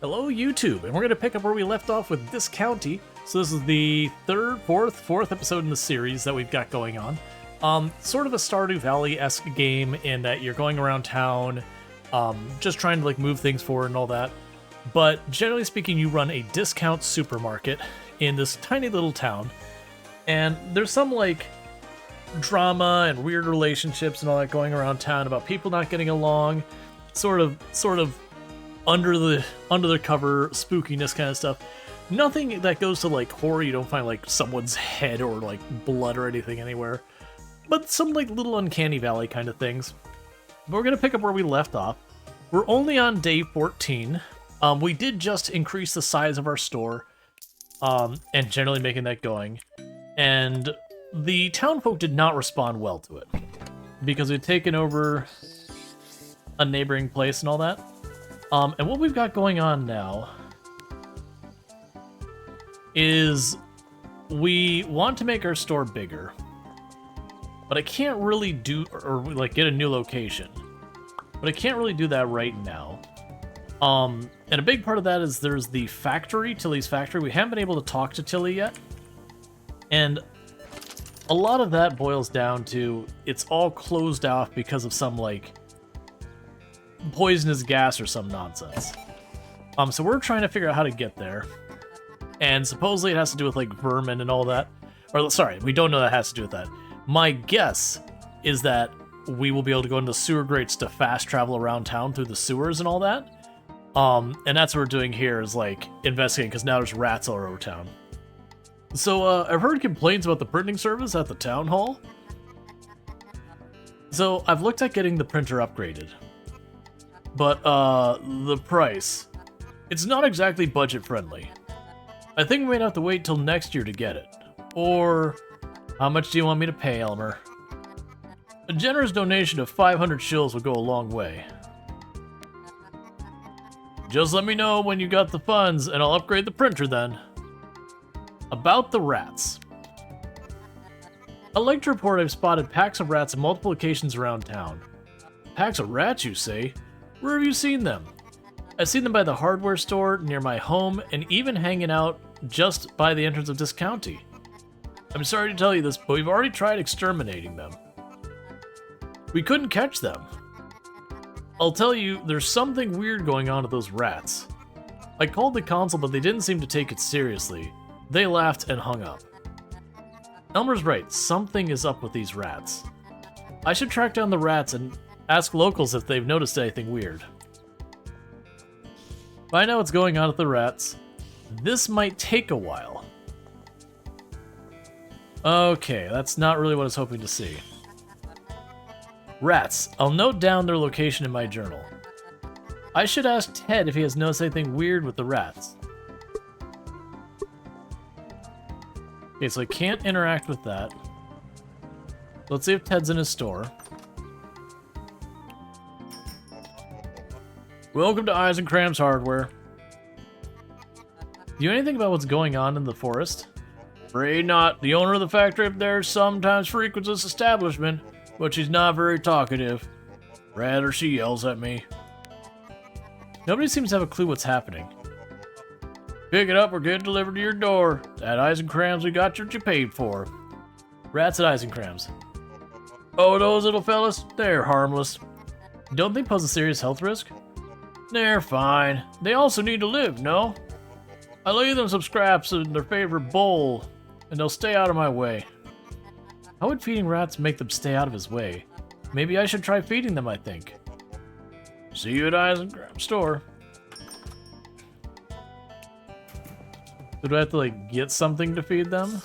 Hello YouTube, and we're going to pick up where we left off with this county. So this is the fourth episode in the series that we've got going on. Sort of a Stardew Valley-esque game in that you're going around town, just trying to like move things forward and all that. But generally speaking, you run a discount supermarket in this tiny little town, and there's some like drama and weird relationships and all that going around town about people not getting along, sort of under the cover spookiness kind of stuff. Nothing that goes to like horror. You don't find like someone's head or like blood or anything anywhere, but some like little uncanny valley kind of things. But we're gonna pick up where we left off. We're only on day 14. We did just increase the size of our store, and generally making that going, and the townfolk did not respond well to it because we'd taken over a neighboring place and all that. And what we've got going on now is we want to make our store bigger, but I can't really do, or like get a new location, but I can't really do that right now. And a big part of that is there's the factory, Tilly's factory. We haven't been able to talk to Tilly yet, and a lot of that boils down to it's all closed off because of some like poisonous gas or some nonsense. So we're trying to figure out how to get there, and supposedly it has to do with like vermin and all that. Or sorry, we don't know that has to do with that. My guess is that we will be able to go into the sewer grates to fast travel around town through the sewers and all that. And that's what we're doing here, is like investigating, because now there's rats all over town. So I've heard complaints about the printing service at the town hall. So I've looked at getting the printer upgraded. But, the price, it's not exactly budget friendly. I think we might have to wait till next year to get it. Or, how much do you want me to pay, Elmer? A generous donation of 500 shills will go a long way. Just let me know when you got the funds, and I'll upgrade the printer then. About the rats. I'd like to report I've spotted packs of rats in multiple locations around town. Packs of rats, you say? Where have you seen them? I've seen them by the hardware store, near my home, and even hanging out just by the entrance of this county. I'm sorry to tell you this, but we've already tried exterminating them. We couldn't catch them. I'll tell you, there's something weird going on with those rats. I called the council, but they didn't seem to take it seriously. They laughed and hung up. Elmer's right, something is up with these rats. I should track down the rats and ask locals if they've noticed anything weird. Find out what's going on with the rats. This might take a while. Okay, that's not really what I was hoping to see. Rats. I'll note down their location in my journal. I should ask Ted if he has noticed anything weird with the rats. Okay, so I can't interact with that. Let's see if Ted's in his store. Welcome to Eisencramm's Hardware. Do you know anything about what's going on in the forest? Afraid not. The owner of the factory up there sometimes frequents this establishment, but she's not very talkative. Rather, she yells at me. Nobody seems to have a clue what's happening. Pick it up or get it delivered to your door. At Eisencramm's, we got what you paid for. Rats at Eisencramm's. Oh, those little fellas? They're harmless. Don't they pose a serious health risk? They're fine. They also need to live, no? I leave them some scraps in their favorite bowl, and they'll stay out of my way. How would feeding rats make them stay out of his way? Maybe I should try feeding them, I think. See you at Eisencramm's store. So do I have to, like, get something to feed them?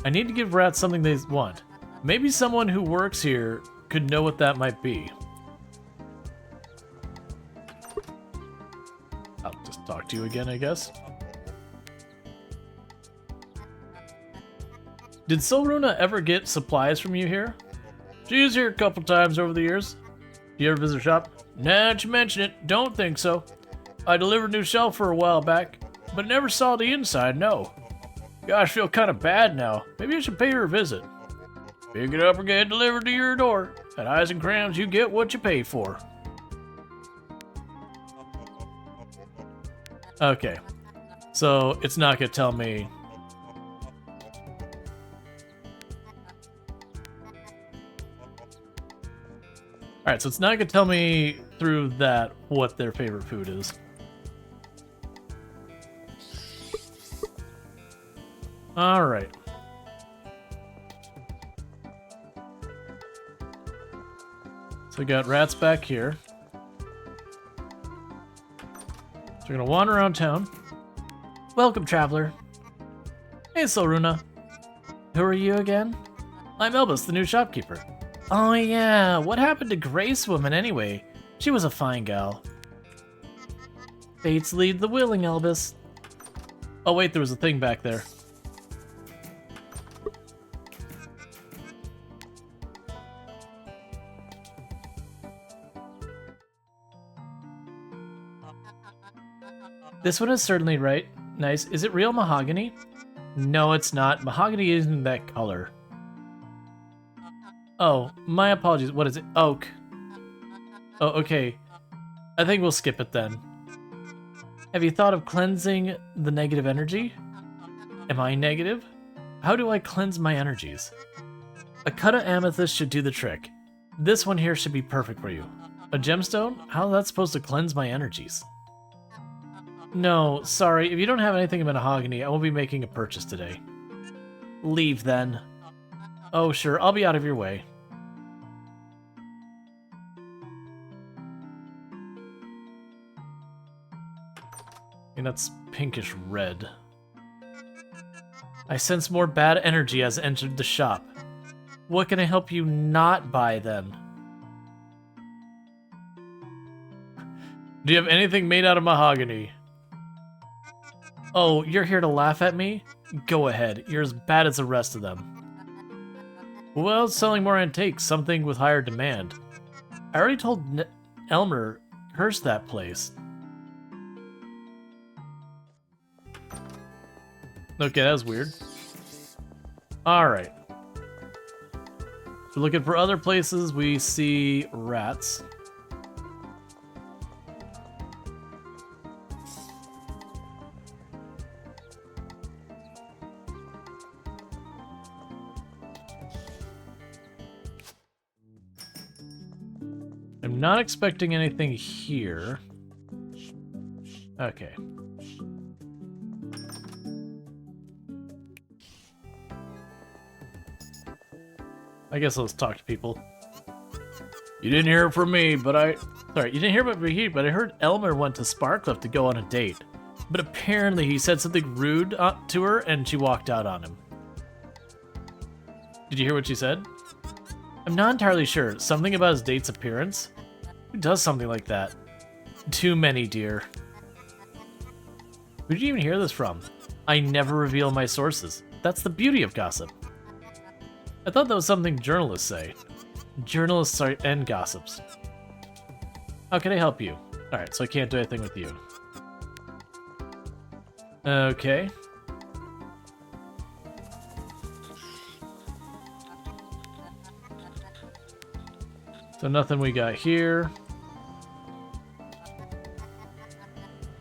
I need to give rats something they want. Maybe someone who works here could know what that might be. I'll just talk to you again, I guess. Did Silveruna ever get supplies from you here? She was here a couple times over the years. Do you ever visit her shop? Now that you mention it, don't think so. I delivered a new shelf for a while back, but never saw the inside, no. Gosh, I feel kind of bad now. Maybe I should pay her a visit. Pick it up or get it delivered to your door. At Eisencramm's, you get what you pay for. Okay. So it's not gonna tell me. Alright, so it's not gonna tell me through that what their favorite food is. Alright. So we got rats back here. So we're gonna wander around town. Welcome, traveler. Hey, Solruna. Who are you again? I'm Elbus, the new shopkeeper. Oh yeah, what happened to Grace Woman anyway? She was a fine gal. Fates lead the willing, Elbus. Oh wait, there was a thing back there. This one is certainly right. Nice. Is it real mahogany? No, it's not. Mahogany isn't that color. Oh, my apologies. What is it? Oak. Oh, okay. I think we'll skip it then. Have you thought of cleansing the negative energy? Am I negative? How do I cleanse my energies? A cut of amethyst should do the trick. This one here should be perfect for you. A gemstone? How is that supposed to cleanse my energies? No, sorry. If you don't have anything in mahogany, I won't be making a purchase today. Leave then. Oh, sure. I'll be out of your way. And that's pinkish red. I sense more bad energy as I entered the shop. What can I help you not buy then? Do you have anything made out of mahogany? Oh, you're here to laugh at me? Go ahead. You're as bad as the rest of them. Well, selling more antiques, something with higher demand. I already told Elmer, curse that place. Okay, that was weird. Alright. We're looking for other places. We see rats. I'm not expecting anything here. Okay. I guess let's talk to people. You didn't hear it from me, but Sorry, you didn't hear about me, but I heard Elmer went to Sparkcliff to go on a date. But apparently he said something rude to her and she walked out on him. Did you hear what she said? I'm not entirely sure. Something about his date's appearance? Who does something like that? Too many, dear. Who did you even hear this from? I never reveal my sources. That's the beauty of gossip. I thought that was something journalists say. Journalists are and gossips. How can I help you? Alright, so I can't do anything with you. Okay. So nothing we got here.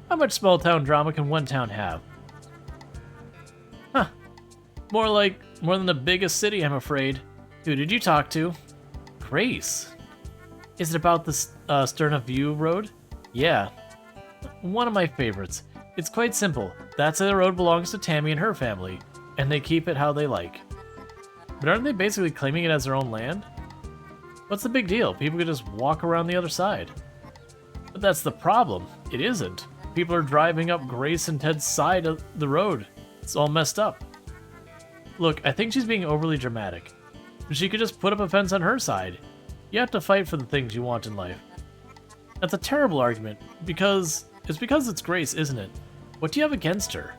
How much small town drama can one town have? Huh. More than the biggest city, I'm afraid. Who did you talk to? Grace. Is it about the Sterna View Road? Yeah. One of my favorites. It's quite simple. That side of the road belongs to Tammy and her family, and they keep it how they like. But aren't they basically claiming it as their own land? What's the big deal? People could just walk around the other side. But that's the problem. It isn't. People are driving up Grace and Ted's side of the road. It's all messed up. Look, I think she's being overly dramatic. She could just put up a fence on her side. You have to fight for the things you want in life. That's a terrible argument, because it's Grace, isn't it? What do you have against her?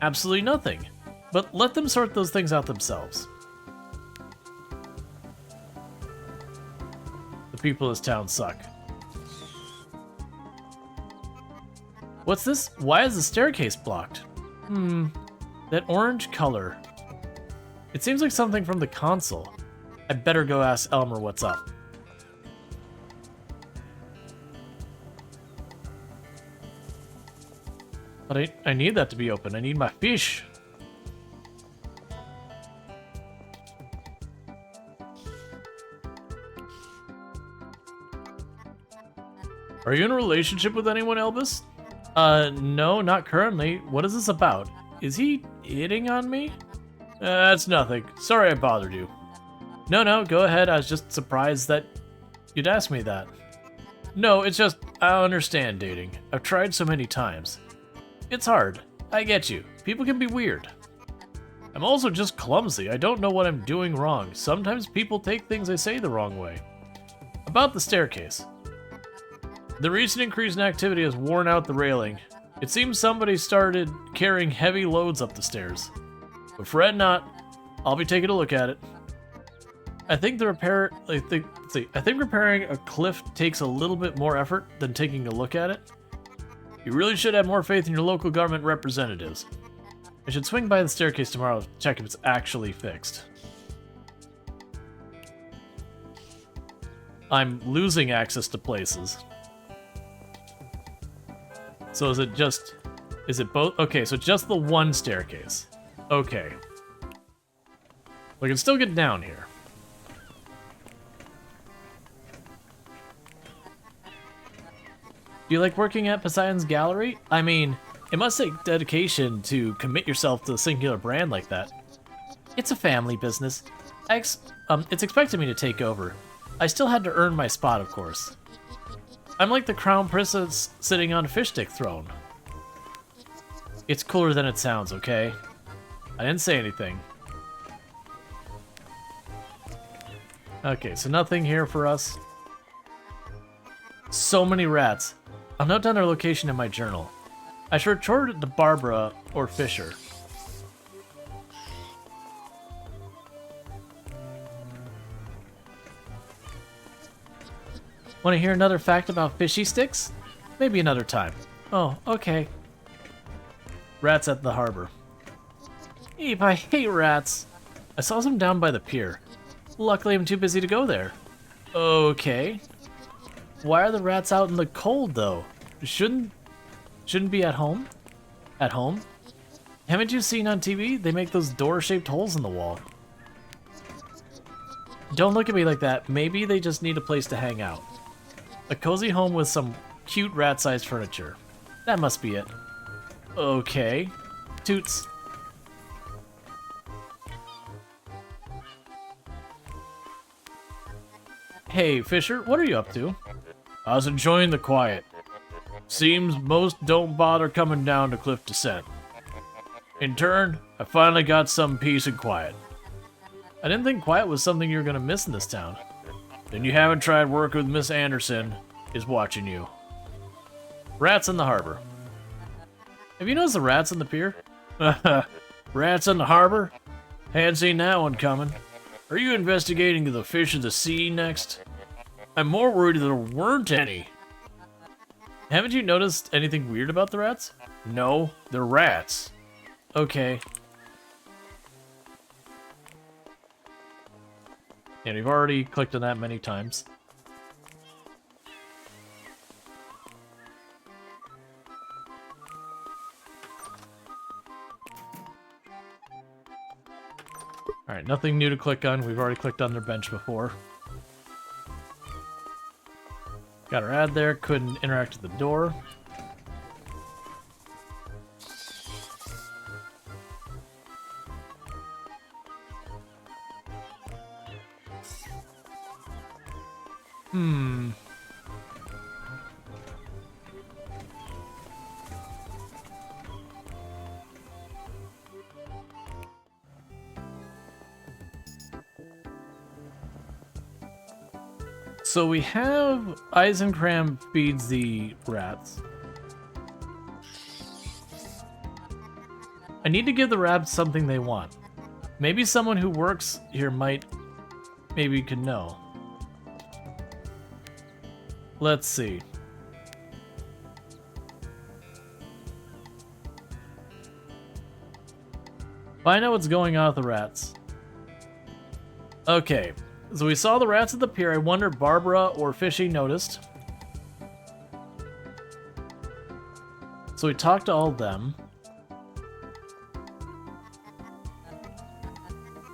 Absolutely nothing. But let them sort those things out themselves. The people of this town suck. What's this? Why is the staircase blocked? That orange color. It seems like something from the console. I better go ask Elmer what's up. But I need that to be open. I need my fish. Are you in a relationship with anyone, Elvis? No, not currently. What is this about? Is he hitting on me? That's nothing. Sorry I bothered you. No, go ahead. I was just surprised that you'd ask me that. No, it's just, I don't understand dating. I've tried so many times. It's hard. I get you. People can be weird. I'm also just clumsy. I don't know what I'm doing wrong. Sometimes people take things I say the wrong way. About the staircase. The recent increase in activity has worn out the railing. It seems somebody started carrying heavy loads up the stairs. But fret not. I'll be taking a look at it. I think repairing a cliff takes a little bit more effort than taking a look at it. You really should have more faith in your local government representatives. I should swing by the staircase tomorrow to check if it's actually fixed. I'm losing access to places. So is it both? Okay, so just the one staircase. Okay. We can still get down here. Do you like working at Poseidon's Gallery? I mean, it must take dedication to commit yourself to a singular brand like that. It's a family business. It's expected me to take over. I still had to earn my spot, of course. I'm like the crown princess sitting on a fish stick throne. It's cooler than it sounds, okay? I didn't say anything. Okay, so nothing here for us. So many rats. I'll note down their location in my journal. I should report it to Barbara or Fisher. Want to hear another fact about fishy sticks? Maybe another time. Oh, okay. Rats at the harbor. Eep, I hate rats. I saw some down by the pier. Luckily, I'm too busy to go there. Okay. Why are the rats out in the cold, though? Shouldn't be at home? At home? Haven't you seen on TV? They make those door-shaped holes in the wall. Don't look at me like that. Maybe they just need a place to hang out. A cozy home with some cute rat-sized furniture. That must be it. Okay. Toots. Hey, Fisher, what are you up to? I was enjoying the quiet. Seems most don't bother coming down to cliff descent. In turn, I finally got some peace and quiet. I didn't think quiet was something you were gonna miss in this town. Then you haven't tried working with Miss Anderson, is watching you. Rats in the harbor. Have you noticed the rats in the pier? Rats in the harbor? Hadn't seen that one coming. Are you investigating the fish of the sea next? I'm more worried there weren't any. Haven't you noticed anything weird about the rats? No, they're rats. Okay. And we've already clicked on that many times. Alright, nothing new to click on. We've already clicked on their bench before. Got our ad there. Couldn't interact with the door. So we have Eisenkram feeds the rats. I need to give the rats something they want. Maybe someone who works here maybe could know. Let's see. Find out what's going on with the rats. Okay. So we saw the rats at the pier. I wonder if Barbara or Fishy noticed. So we talked to all of them.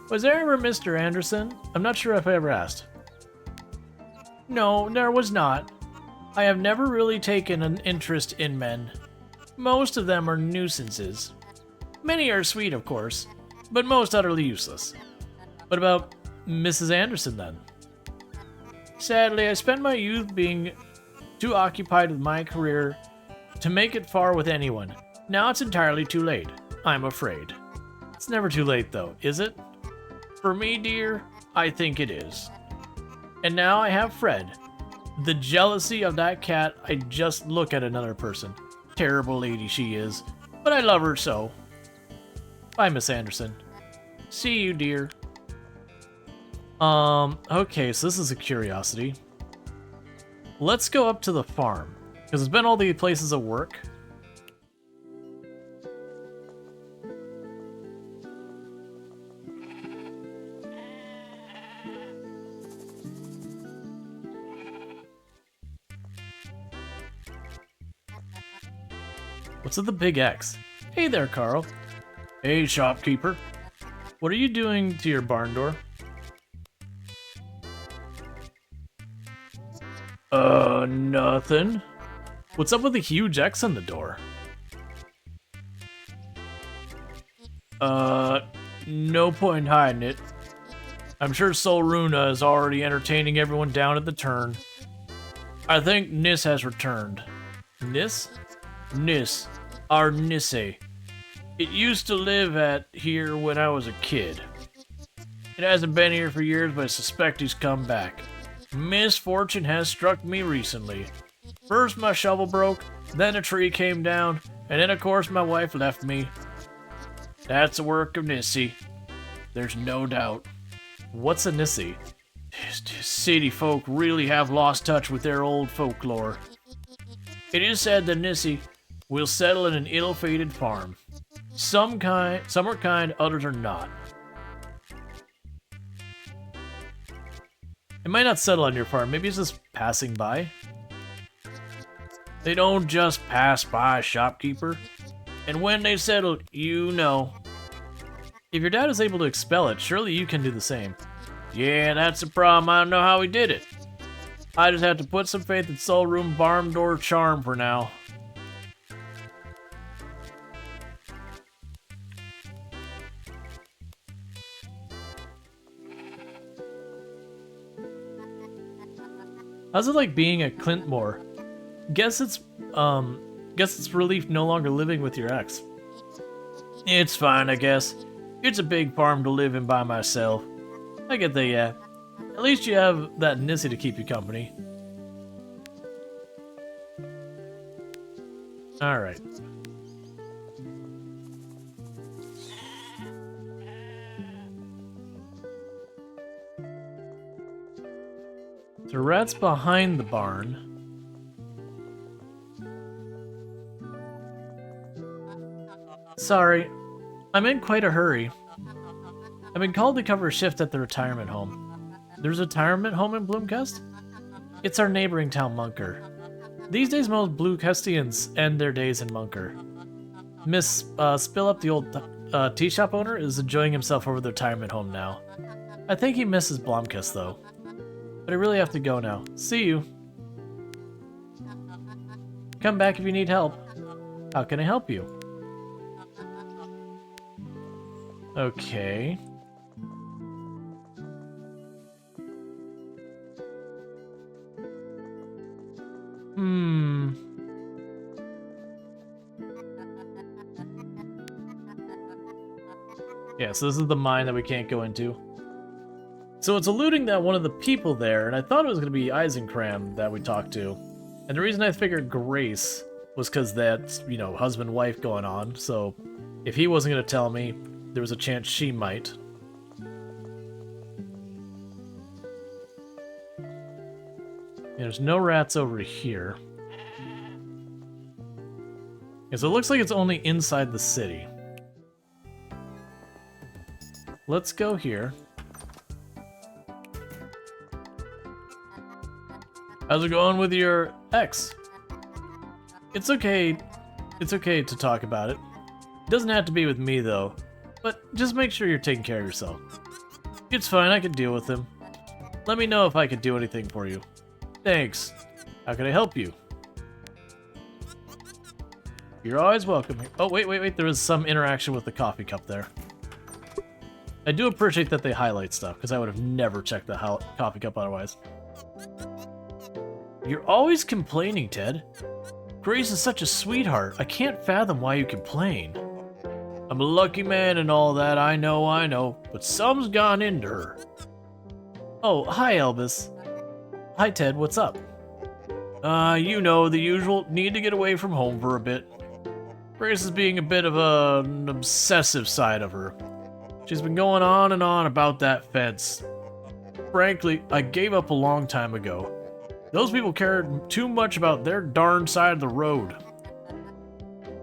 Was there ever Mr. Anderson? I'm not sure if I ever asked. No, there was not. I have never really taken an interest in men. Most of them are nuisances. Many are sweet, of course, but most utterly useless. What about Mrs. Anderson, then? Sadly, I spent my youth being too occupied with my career to make it far with anyone. Now it's entirely too late, I'm afraid. It's never too late, though, is it? For me, dear, I think it is. And now I have Fred. The jealousy of that cat, I just look at another person. Terrible lady she is, but I love her so. Bye, Miss Anderson. See you, dear. Okay, so this is a curiosity. Let's go up to the farm, because it's been all the places of work. What's with the big X? Hey there, Carl. Hey, shopkeeper. What are you doing to your barn door? Nothing. What's up with the huge X on the door? No point hiding it. I'm sure Solruna is already entertaining everyone down at the turn. I think Nis has returned. Nis? Nis. Our Nisse. It used to live at here when I was a kid. It hasn't been here for years, but I suspect he's come back. Misfortune has struck me recently. First my shovel broke, then a tree came down, and then of course my wife left me. That's the work of Nisse. There's no doubt. What's a Nisse? City folk really have lost touch with their old folklore. It is said that Nisse will settle in an ill-fated farm. Some are kind, others are not. It might not settle on your farm, maybe it's just passing by. They don't just pass by, shopkeeper. And when they settle, you know. If your dad is able to expel it, surely you can do the same. Yeah, that's the problem. I don't know how he did it. I just have to put some faith in soul room barn door charm for now. How's it like being at Clintmore? Guess it's relief no longer living with your ex. It's fine, I guess. It's a big farm to live in by myself. I get that, yeah. At least you have that Nisse to keep you company. Alright. The rat's behind the barn. Sorry, I'm in quite a hurry. I've been called to cover a shift at the retirement home. There's a retirement home in Bloomcust? It's our neighboring town, Munker. These days, most Bloomcustians end their days in Munker. Miss Spillup, the old tea shop owner, is enjoying himself over the retirement home now. I think he misses Blomkist, though. But I really have to go now. See you. Come back if you need help. How can I help you? Okay. Yeah, so this is the mine that we can't go into. So it's alluding that one of the people there, and I thought it was going to be Eisenkram that we talked to. And the reason I figured Grace was because that's, you know, husband-wife going on. So if he wasn't going to tell me, there was a chance she might. There's no rats over here. Yeah, so it looks like it's only inside the city. Let's go here. How's it going with your ex? It's okay. It's okay to talk about it. It doesn't have to be with me, though. But just make sure you're taking care of yourself. It's fine, I can deal with him. Let me know if I can do anything for you. Thanks. How can I help you? You're always welcome. Oh, wait. There was some interaction with the coffee cup there. I do appreciate that they highlight stuff, because I would have never checked the coffee cup otherwise. You're always complaining, Ted. Grace is such a sweetheart. I can't fathom why you complain. I'm a lucky man and all that, I know, but some's gone into her. Oh, hi, Elvis. Hi, Ted, what's up? You know, the usual. Need to get away from home for a bit. Grace is being a bit of an obsessive side of her. She's been going on and on about that fence. Frankly, I gave up a long time ago. Those people cared too much about their darn side of the road.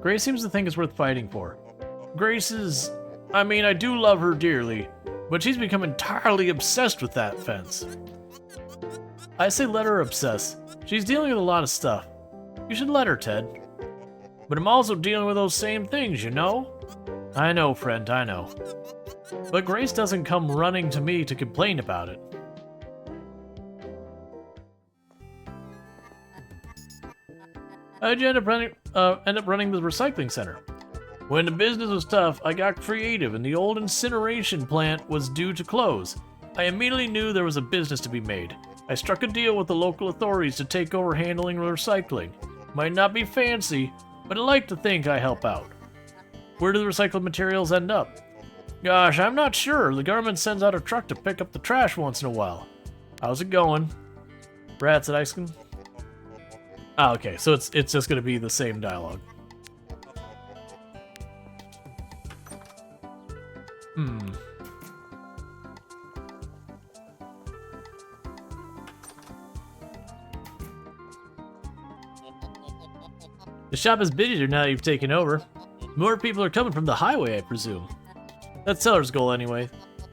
Grace seems to think it's worth fighting for. Grace is... I mean, I do love her dearly, but she's become entirely obsessed with that fence. I say let her obsess. She's dealing with a lot of stuff. You should let her, Ted. But I'm also dealing with those same things, you know? I know, friend, I know. But Grace doesn't come running to me to complain about it. How'd you end up running the recycling center? When the business was tough, I got creative and the old incineration plant was due to close. I immediately knew there was a business to be made. I struck a deal with the local authorities to take over handling recycling. Might not be fancy, but I like to think I help out. Where do the recycled materials end up? Gosh, I'm not sure. The government sends out a truck to pick up the trash once in a while. How's it going? Rats at ice cream? Ah, okay, so it's just gonna be the same dialogue. The shop is busier now that you've taken over. More people are coming from the highway, I presume. That's seller's goal anyway.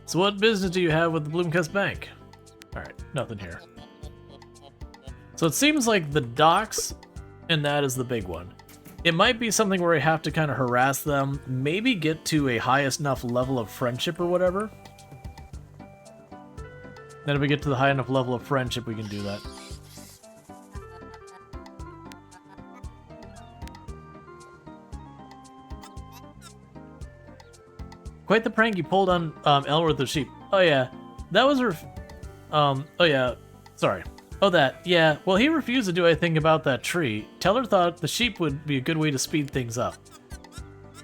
So what business do you have with the Bloomcust Bank? Alright, nothing here. So it seems like the docks, and that is the big one. It might be something where I have to kind of harass them, maybe get to a highest enough level of friendship or whatever. Then if we get to the high enough level of friendship, we can do that. Quite the prank you pulled on Elworth the sheep. Oh yeah, that was oh yeah, sorry. Oh that, yeah, well he refused to do anything about that tree. Teller thought the sheep would be a good way to speed things up.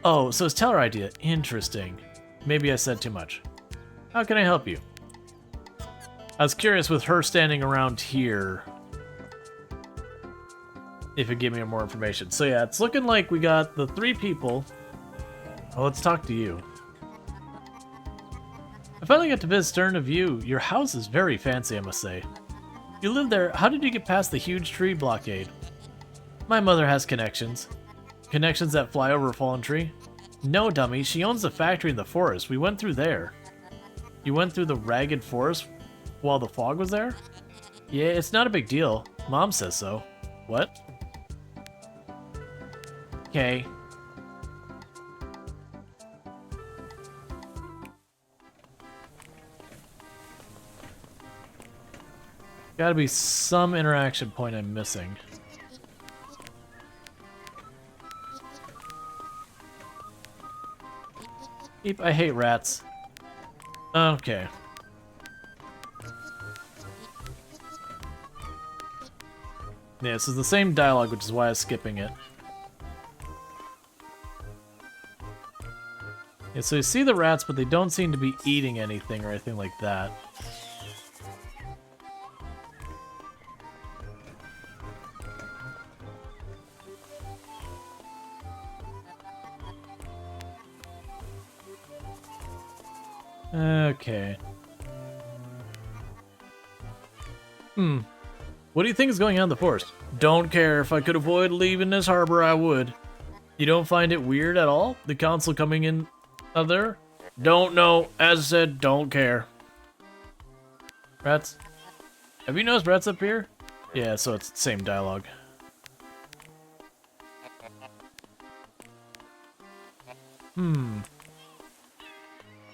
Oh, so it's Teller idea. Interesting. Maybe I said too much. How can I help you? I was curious with her standing around here, if it gave me more information. So yeah, it's looking like we got the 3 people. Oh, let's talk to you. I finally got to visit Stern of you. Your house is very fancy, I must say. You live there. How did you get past the huge tree blockade? My mother has connections. Connections that fly over a fallen tree? No, dummy. She owns the factory in the forest. We went through there. You went through the ragged forest while the fog was there? Yeah, it's not a big deal. Mom says so. What? Okay. Gotta be some interaction point I'm missing. I hate rats. Okay. Yeah, this is the same dialogue, which is why I was skipping it. Yeah, so you see the rats, but they don't seem to be eating anything or anything like that. Okay. What do you think is going on in the forest? Don't care. If I could avoid leaving this harbor, I would. You don't find it weird at all? The council coming in there? Don't know. As I said, don't care. Rats? Have you noticed rats up here? Yeah, so it's the same dialogue.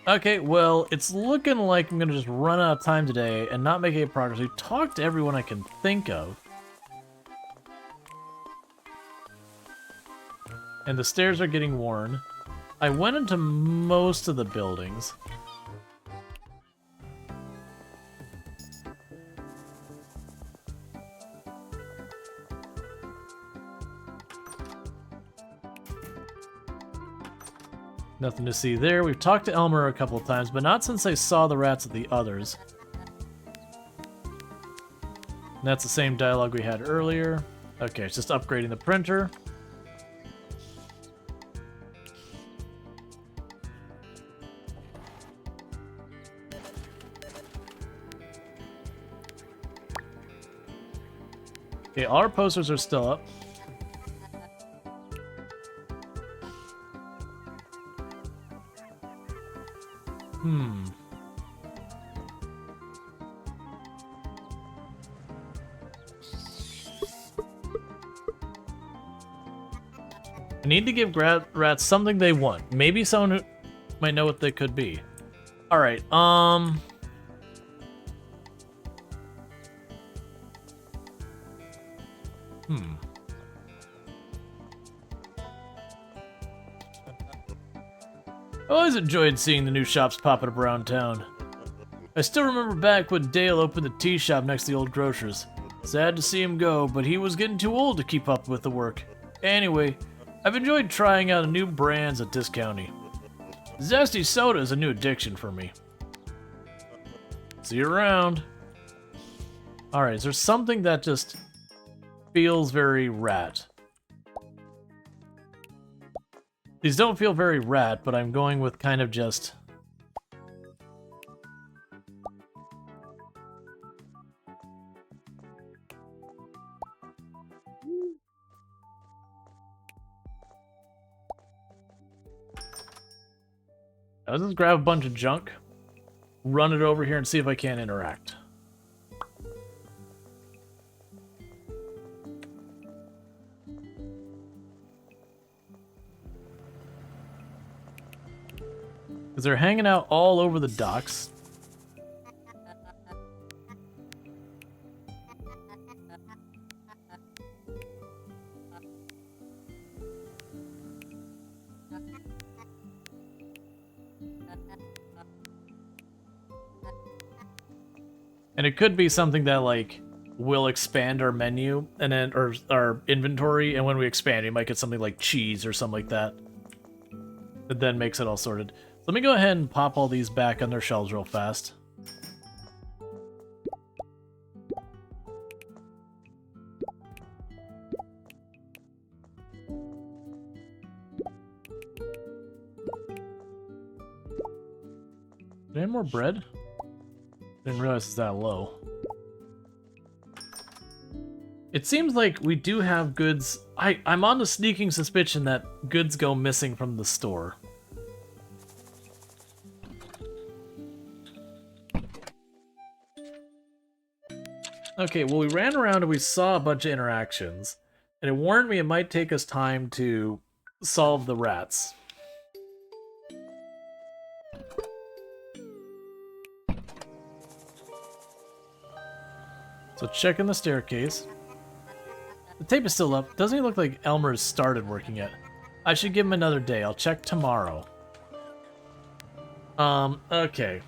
Okay, well, it's looking like I'm gonna just run out of time today and not make any progress. We've talked to everyone I can think of. And the stairs are getting worn. I went into most of the buildings. Nothing to see there. We've talked to Elmer a couple of times, but not since I saw the rats at the others. And that's the same dialogue we had earlier. Okay, it's just upgrading the printer. Okay, all our posters are still up. I need to give rats something they want. Maybe someone who might know what they could be. Alright, I always enjoyed seeing the new shops popping up around town. I still remember back when Dale opened the tea shop next to the old grocer's. Sad to see him go, but he was getting too old to keep up with the work. Anyway, I've enjoyed trying out new brands at Discounty. Zesty soda is a new addiction for me. See you around. Alright, is there something that just feels very rat? These don't feel very rat, but I'm going with kind of just... I'll just grab a bunch of junk, run it over here, and see if I can interact. Because they're hanging out all over the docks. And it could be something that, like, will expand our menu, and then, or our inventory, and when we expand, we might get something like cheese or something like that. That then makes it all sorted. So let me go ahead and pop all these back on their shelves real fast. Any more bread? Didn't realize it's that low. It seems like we do have goods. I'm on the sneaking suspicion that goods go missing from the store. Okay, well, we ran around and we saw a bunch of interactions, and it warned me it might take us time to solve the rats. So checking the staircase. The tape is still up. Doesn't even look like Elmer's started working yet. I should give him another day. I'll check tomorrow. Okay.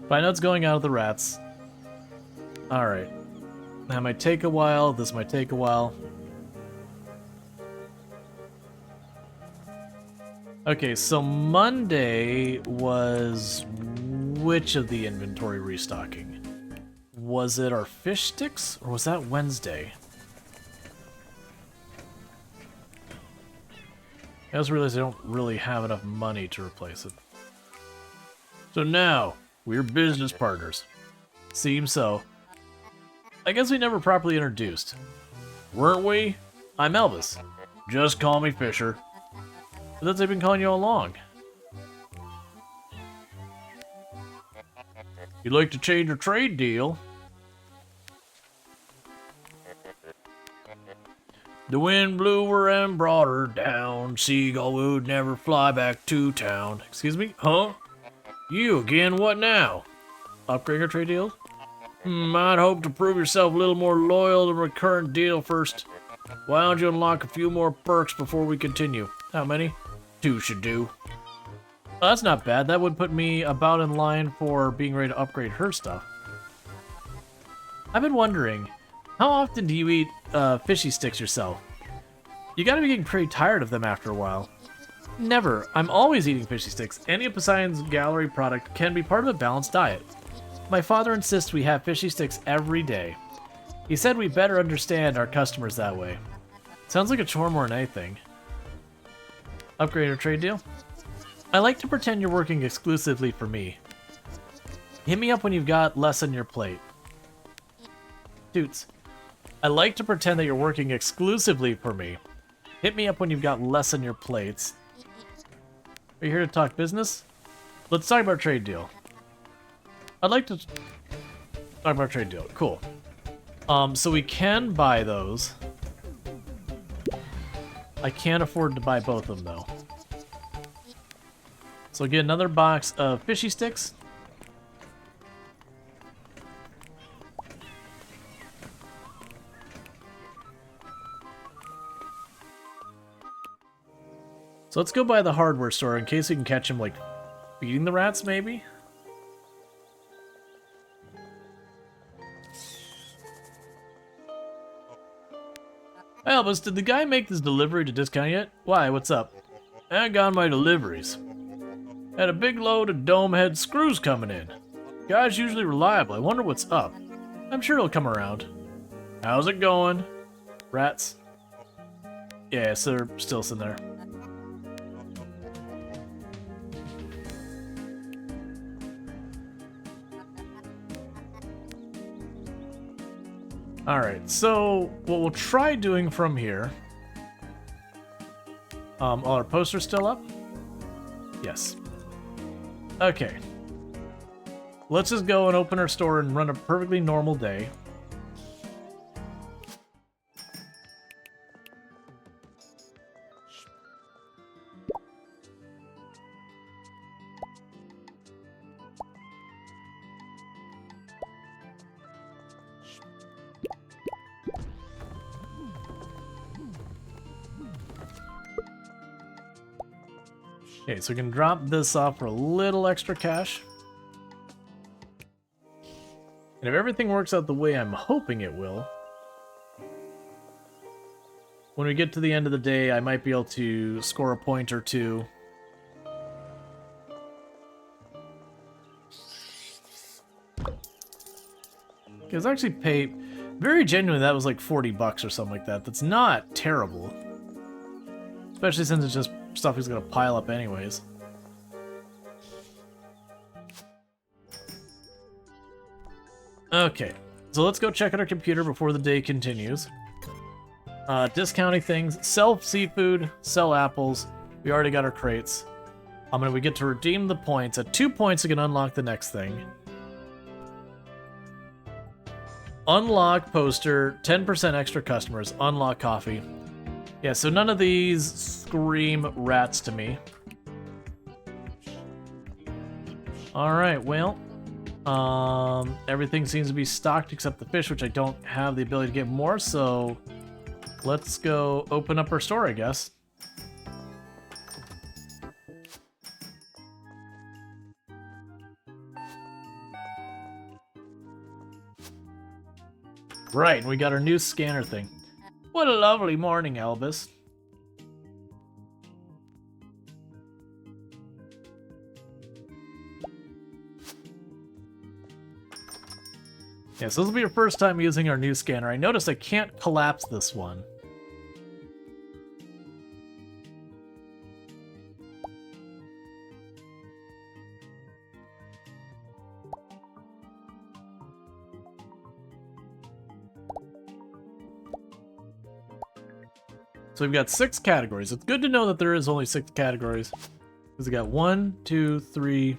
Find out what's going on with the rats. Alright. That might take a while. This might take a while. Okay, so Monday was which of the inventory restocking? Was it our fish sticks, or was that Wednesday? I just realized I don't really have enough money to replace it. So now, we're business partners. Seems so. I guess we never properly introduced. Weren't we? I'm Elvis. Just call me Fisher. But that's what I've been calling you all along. You'd like to change your trade deal? The wind blew her and brought her down. Seagull would never fly back to town. Excuse me? Huh? You again, what now? Upgrade or trade deal? I'd hope to prove yourself a little more loyal than recurrent deal first. Why don't you unlock a few more perks before we continue? How many? 2 should do. Well, that's not bad. That would put me about in line for being ready to upgrade her stuff. I've been wondering, how often do you eat fishy sticks yourself? You gotta be getting pretty tired of them after a while. Never. I'm always eating fishy sticks. Any of Poseidon's gallery product can be part of a balanced diet. My father insists we have fishy sticks every day. He said we better understand our customers that way. Sounds like a chore more than anything. Upgrade or trade deal? I like to pretend you're working exclusively for me. Hit me up when you've got less on your plate. Toots. I like to pretend that you're working exclusively for me. Hit me up when you've got less on your plates. Are you here to talk business? Let's talk about trade deal. I'd like to talk about trade deal. Cool. So we can buy those. I can't afford to buy both of them though. So get another box of fishy sticks. So let's go by the hardware store in case we can catch him, like, feeding the rats, maybe? Hey, Elvis, did the guy make this delivery to discount yet? Why, what's up? I got my deliveries. Had a big load of dome head screws coming in. Guy's usually reliable. I wonder what's up. I'm sure he'll come around. How's it going? Rats? Yeah, so they're still sitting there. Alright, so what we'll try doing from here... all our posters still up? Yes. Okay. Let's just go and open our store and run a perfectly normal day. Okay, so we can drop this off for a little extra cash. And if everything works out the way I'm hoping it will, when we get to the end of the day, I might be able to score a point or two. Because actually pay... Very genuinely, that was like 40 bucks or something like that. That's not terrible. Especially since it's just stuff he's gonna pile up anyways. Okay, so let's go check out our computer before the day continues. Discounting things, sell seafood, sell apples. We already got our crates. We get to redeem the points. At 2 points, we can unlock the next thing. Unlock poster, 10% extra customers, unlock coffee. Yeah, so none of these scream rats to me. Alright, well, everything seems to be stocked except the fish, which I don't have the ability to get more, so let's go open up our store, I guess. Right, and we got our new scanner thing. What a lovely morning, Elvis. Yeah, so this will be your first time using our new scanner. I noticed I can't collapse this one. So we've got 6 categories. It's good to know that there is only 6 categories. Because we got 1, 2, 3.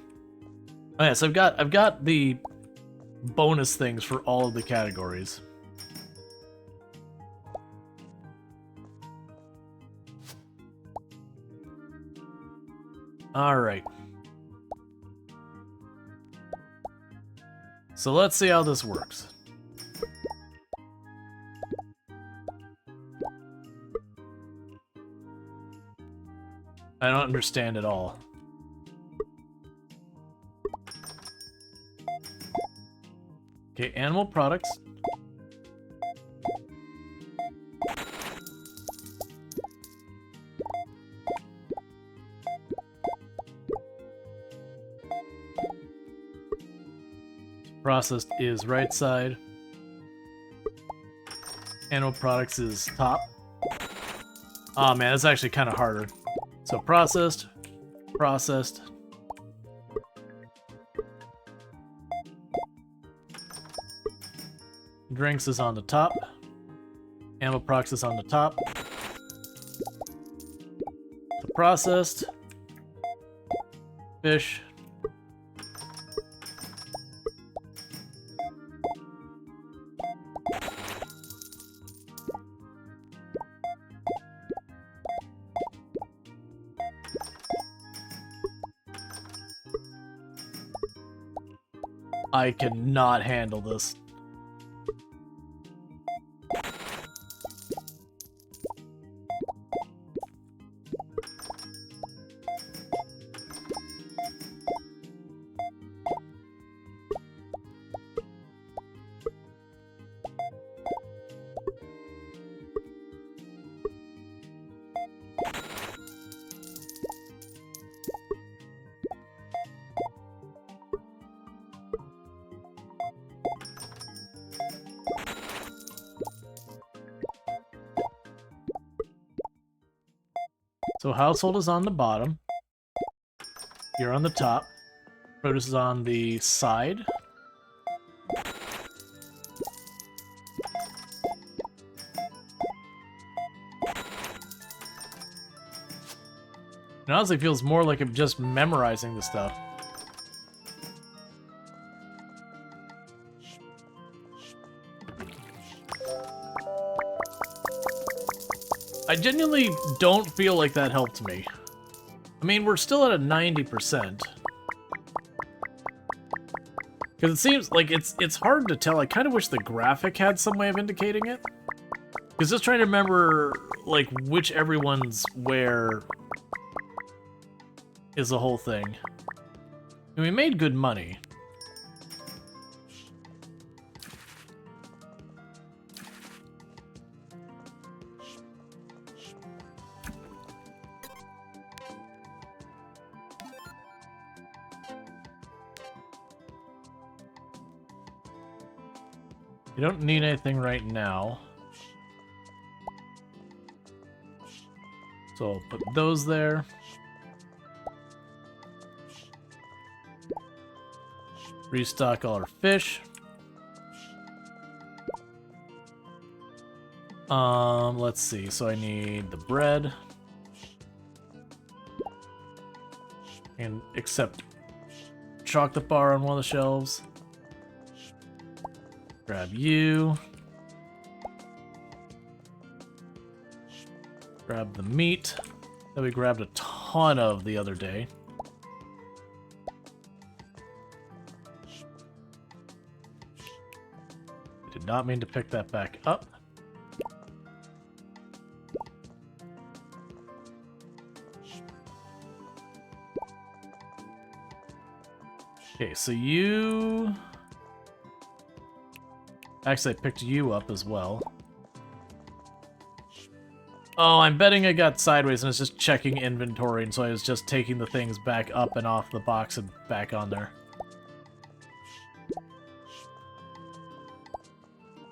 Oh yeah, so I've got the bonus things for all of the categories. Alright. So let's see how this works. I don't understand at all. Okay, animal products. Processed is right side. Animal products is top. Oh man, that's actually kind of harder. So processed, processed. Drinks is on the top. Animal products is on the top. The processed. Fish. I cannot handle this. So household is on the bottom. You're on the top. Produce is on the side. It honestly feels more like I'm just memorizing the stuff. I genuinely don't feel like that helped me. I mean, we're still at a 90%. Because it seems like it's hard to tell. I kind of wish the graphic had some way of indicating it. Because just trying to remember, like, which everyone's where is the whole thing. And we made good money. You don't need anything right now. So I'll put those there. Restock all our fish. Let's see. So I need the bread. And accept chocolate bar on one of the shelves. Grab you. Grab the meat that we grabbed a ton of the other day. I did not mean to pick that back up. Okay, so you... Actually, I picked you up as well. Oh, I'm betting I got sideways and it's just checking inventory, and so I was just taking the things back up and off the box and back on there.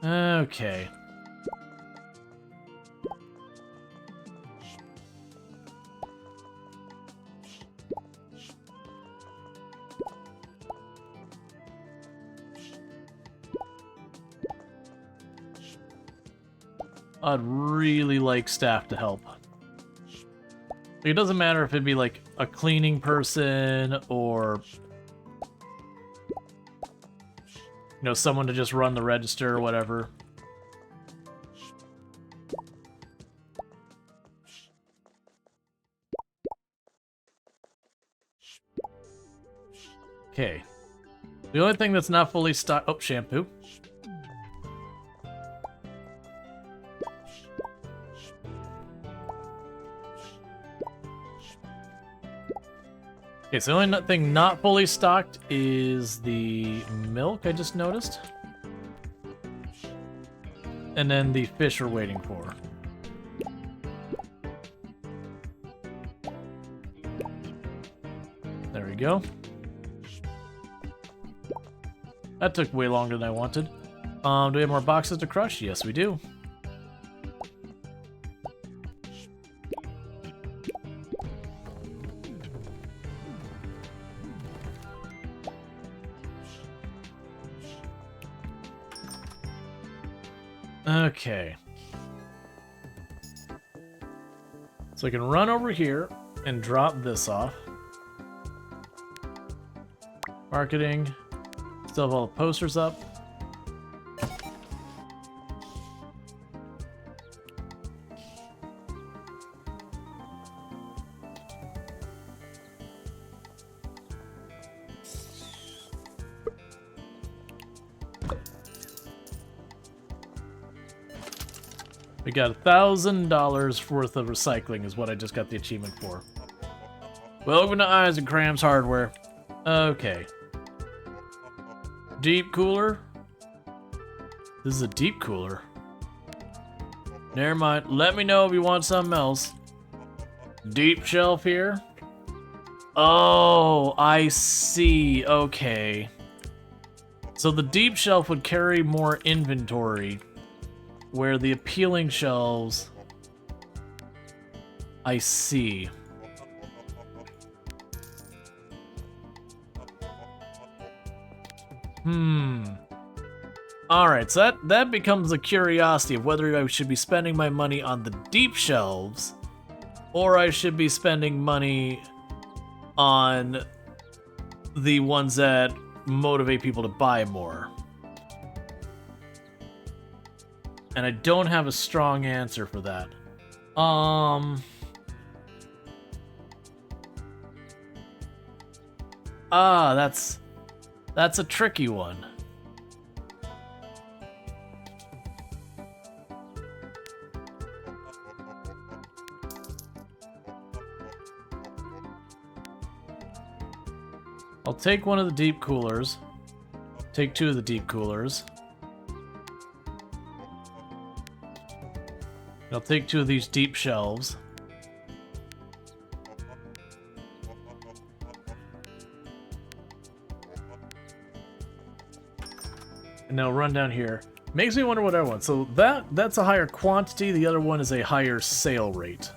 Okay. I'd really like staff to help. Like, it doesn't matter if it'd be like a cleaning person or, you know, someone to just run the register or whatever. Okay. The only thing that's not fully stocked... Oh, shampoo. Okay, so the only thing not fully stocked is the milk I just noticed. And then the fish we're waiting for. There we go. That took way longer than I wanted. Do we have more boxes to crush? Yes, we do. Okay. So I can run over here and drop this off. Marketing. Still have all the posters up. We got $1,000 worth of recycling is what I just got the achievement for. Welcome to Eyes and Crams Hardware. Okay. Deep cooler. This is a deep cooler. Never mind. Let me know if you want something else. Deep shelf here. Oh, I see. Okay. So the deep shelf would carry more inventory, where the appealing shelves... I see. Alright, so that becomes a curiosity of whether I should be spending my money on the deep shelves, or I should be spending money on the ones that motivate people to buy more. And I don't have a strong answer for that. That's a tricky one. I'll take one of the deep coolers. Take two of the deep coolers. I'll take two of these deep shelves. And now run down here. Makes me wonder what I want. So that's a higher quantity, the other one is a higher sale rate.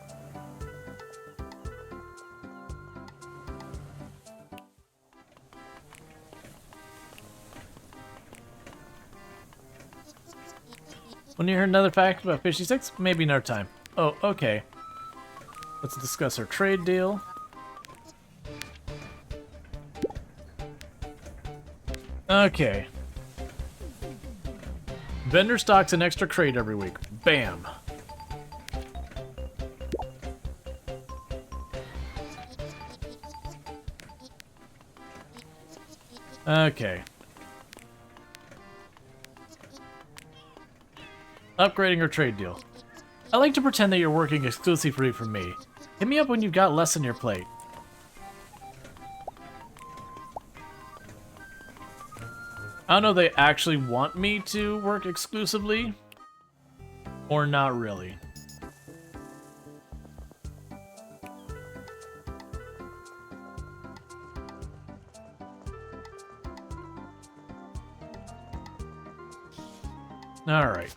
When you hear another fact about Fishy Sticks, maybe another time. Oh, okay. Let's discuss our trade deal. Okay. Vendor stocks an extra crate every week. Bam. Okay. Upgrading or trade deal. I like to pretend that you're working exclusively for me. Hit me up when you've got less on your plate. I don't know if they actually want me to work exclusively, or not really. All right.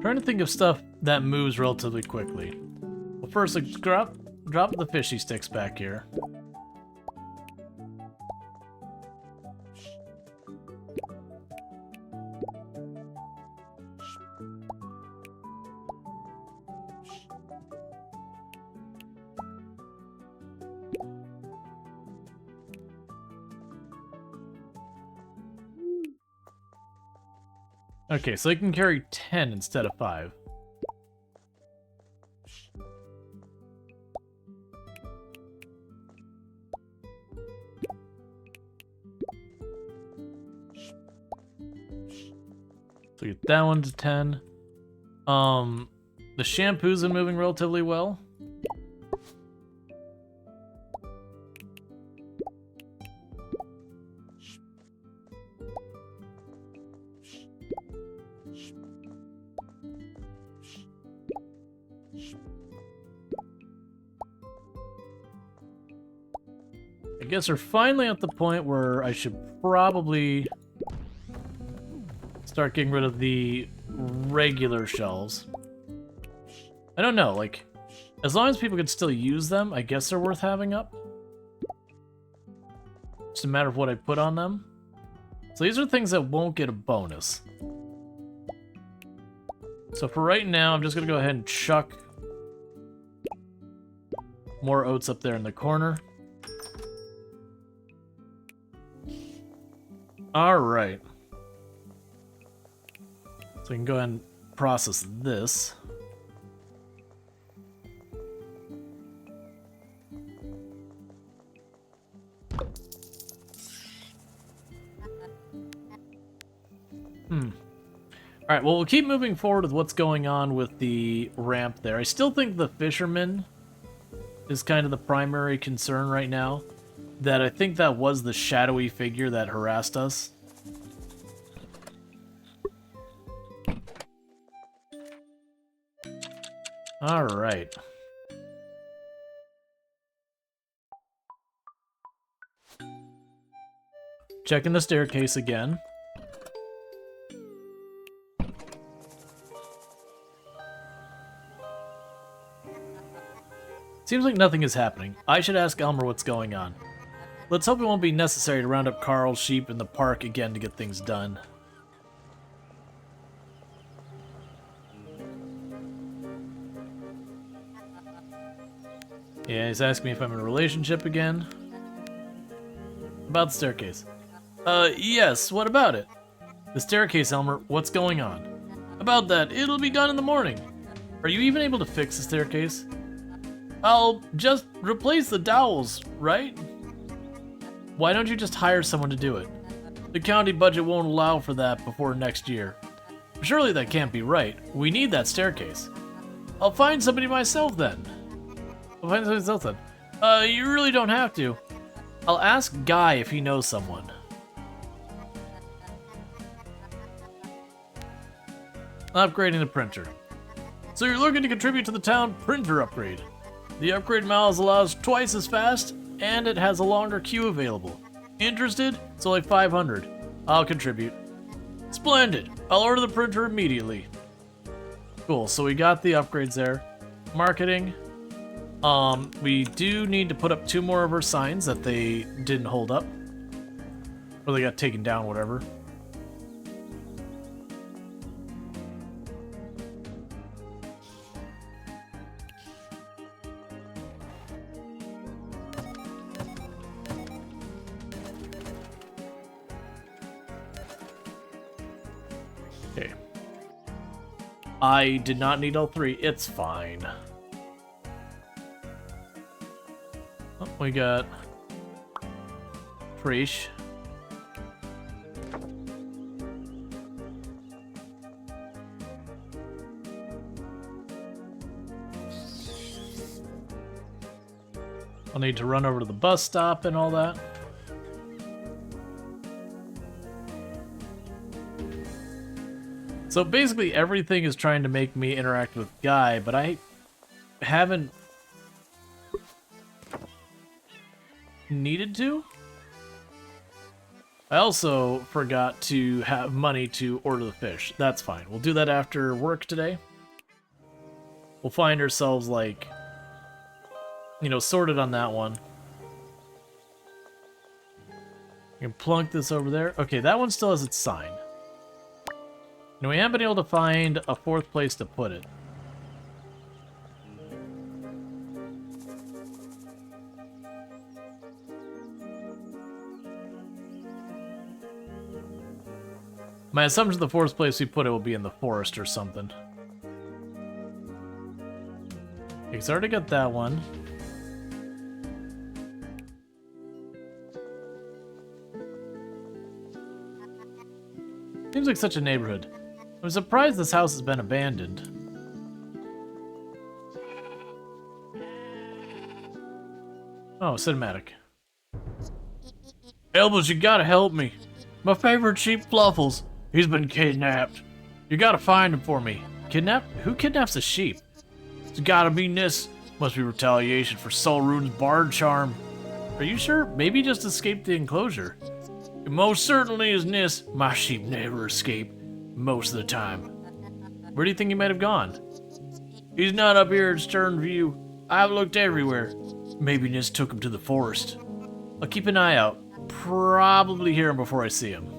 Trying to think of stuff that moves relatively quickly. Well, first, let's drop the fishy sticks back here. Okay, so they can carry 10 instead of 5. So get that one to 10. The shampoo's been moving relatively well. I guess we're finally at the point where I should probably start getting rid of the regular shelves. I don't know, like, as long as people can still use them, I guess they're worth having up. Just a matter of what I put on them. So these are things that won't get a bonus. So for right now, I'm just gonna go ahead and chuck more oats up there in the corner. Alright. So we can go ahead and process this. Alright, well, we'll keep moving forward with what's going on with the ramp there. I still think the fisherman is kind of the primary concern right now. That I think that was the shadowy figure that harassed us. Alright. Checking the staircase again. Seems like nothing is happening. I should ask Elmer what's going on. Let's hope it won't be necessary to round up Carl's sheep in the park again to get things done. Yeah, he's asking me if I'm in a relationship again. About the staircase. Yes, what about it? The staircase, Elmer, what's going on? About that, it'll be done in the morning. Are you even able to fix the staircase? I'll just replace the dowels, right? Why don't you just hire someone to do it? The county budget won't allow for that before next year. Surely that can't be right. We need that staircase. I'll find somebody myself then. You really don't have to. I'll ask Guy if he knows someone. Upgrading the printer. So you're looking to contribute to the town printer upgrade. The upgrade miles allows twice as fast, and it has a longer queue available. Interested? It's only 500. I'll contribute. Splendid. I'll order the printer immediately. Cool, so we got the upgrades there. Marketing. We do need to put up 2 more of our signs that they didn't hold up. Or they got taken down, whatever. Okay. I did not need all 3. It's fine. Oh, we got Preach. I'll need to run over to the bus stop and all that. So basically everything is trying to make me interact with Guy, but I haven't needed to. I also forgot to have money to order the fish. That's fine. We'll do that after work today. We'll find ourselves, like, you know, sorted on that one. You can plunk this over there. Okay, that one still has its sign. And we haven't been able to find a 4th place to put it. My assumption the first place we put it will be in the forest or something. Okay, so I already got that one. Seems like such a neighborhood. I'm surprised this house has been abandoned. Oh, cinematic. Elvis, you gotta help me. My favorite sheep, Fluffles. He's been kidnapped. You gotta find him for me. Kidnapped? Who kidnaps a sheep? It's gotta be Nis. Must be retaliation for Solrune's bard charm. Are you sure? Maybe he just escaped the enclosure. It most certainly is Nis. My sheep never escape. Most of the time. Where do you think he might have gone? He's not up here in Stern View. I've looked everywhere. Maybe Nis took him to the forest. I'll keep an eye out. Probably hear him before I see him.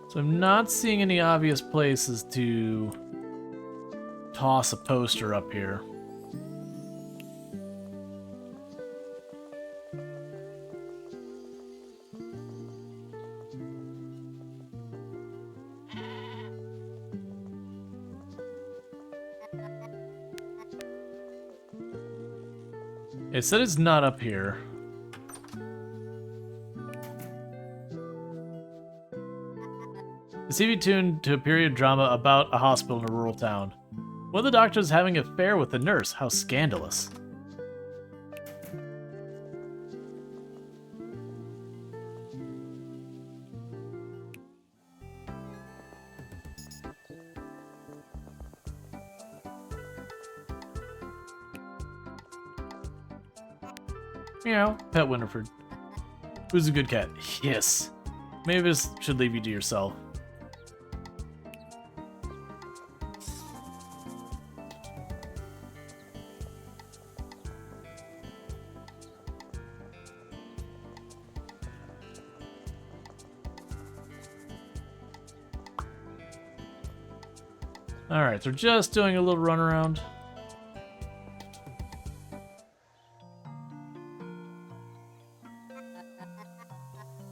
So I'm not seeing any obvious places to toss a poster up here. It said it's not up here. The CV tuned to a period drama about a hospital in a rural town. One of the doctors is having an affair with the nurse. How scandalous. Meow, Pet Winifred. Who's a good cat? Yes. Maybe this should leave you to yourself. Alright, so just doing a little run around.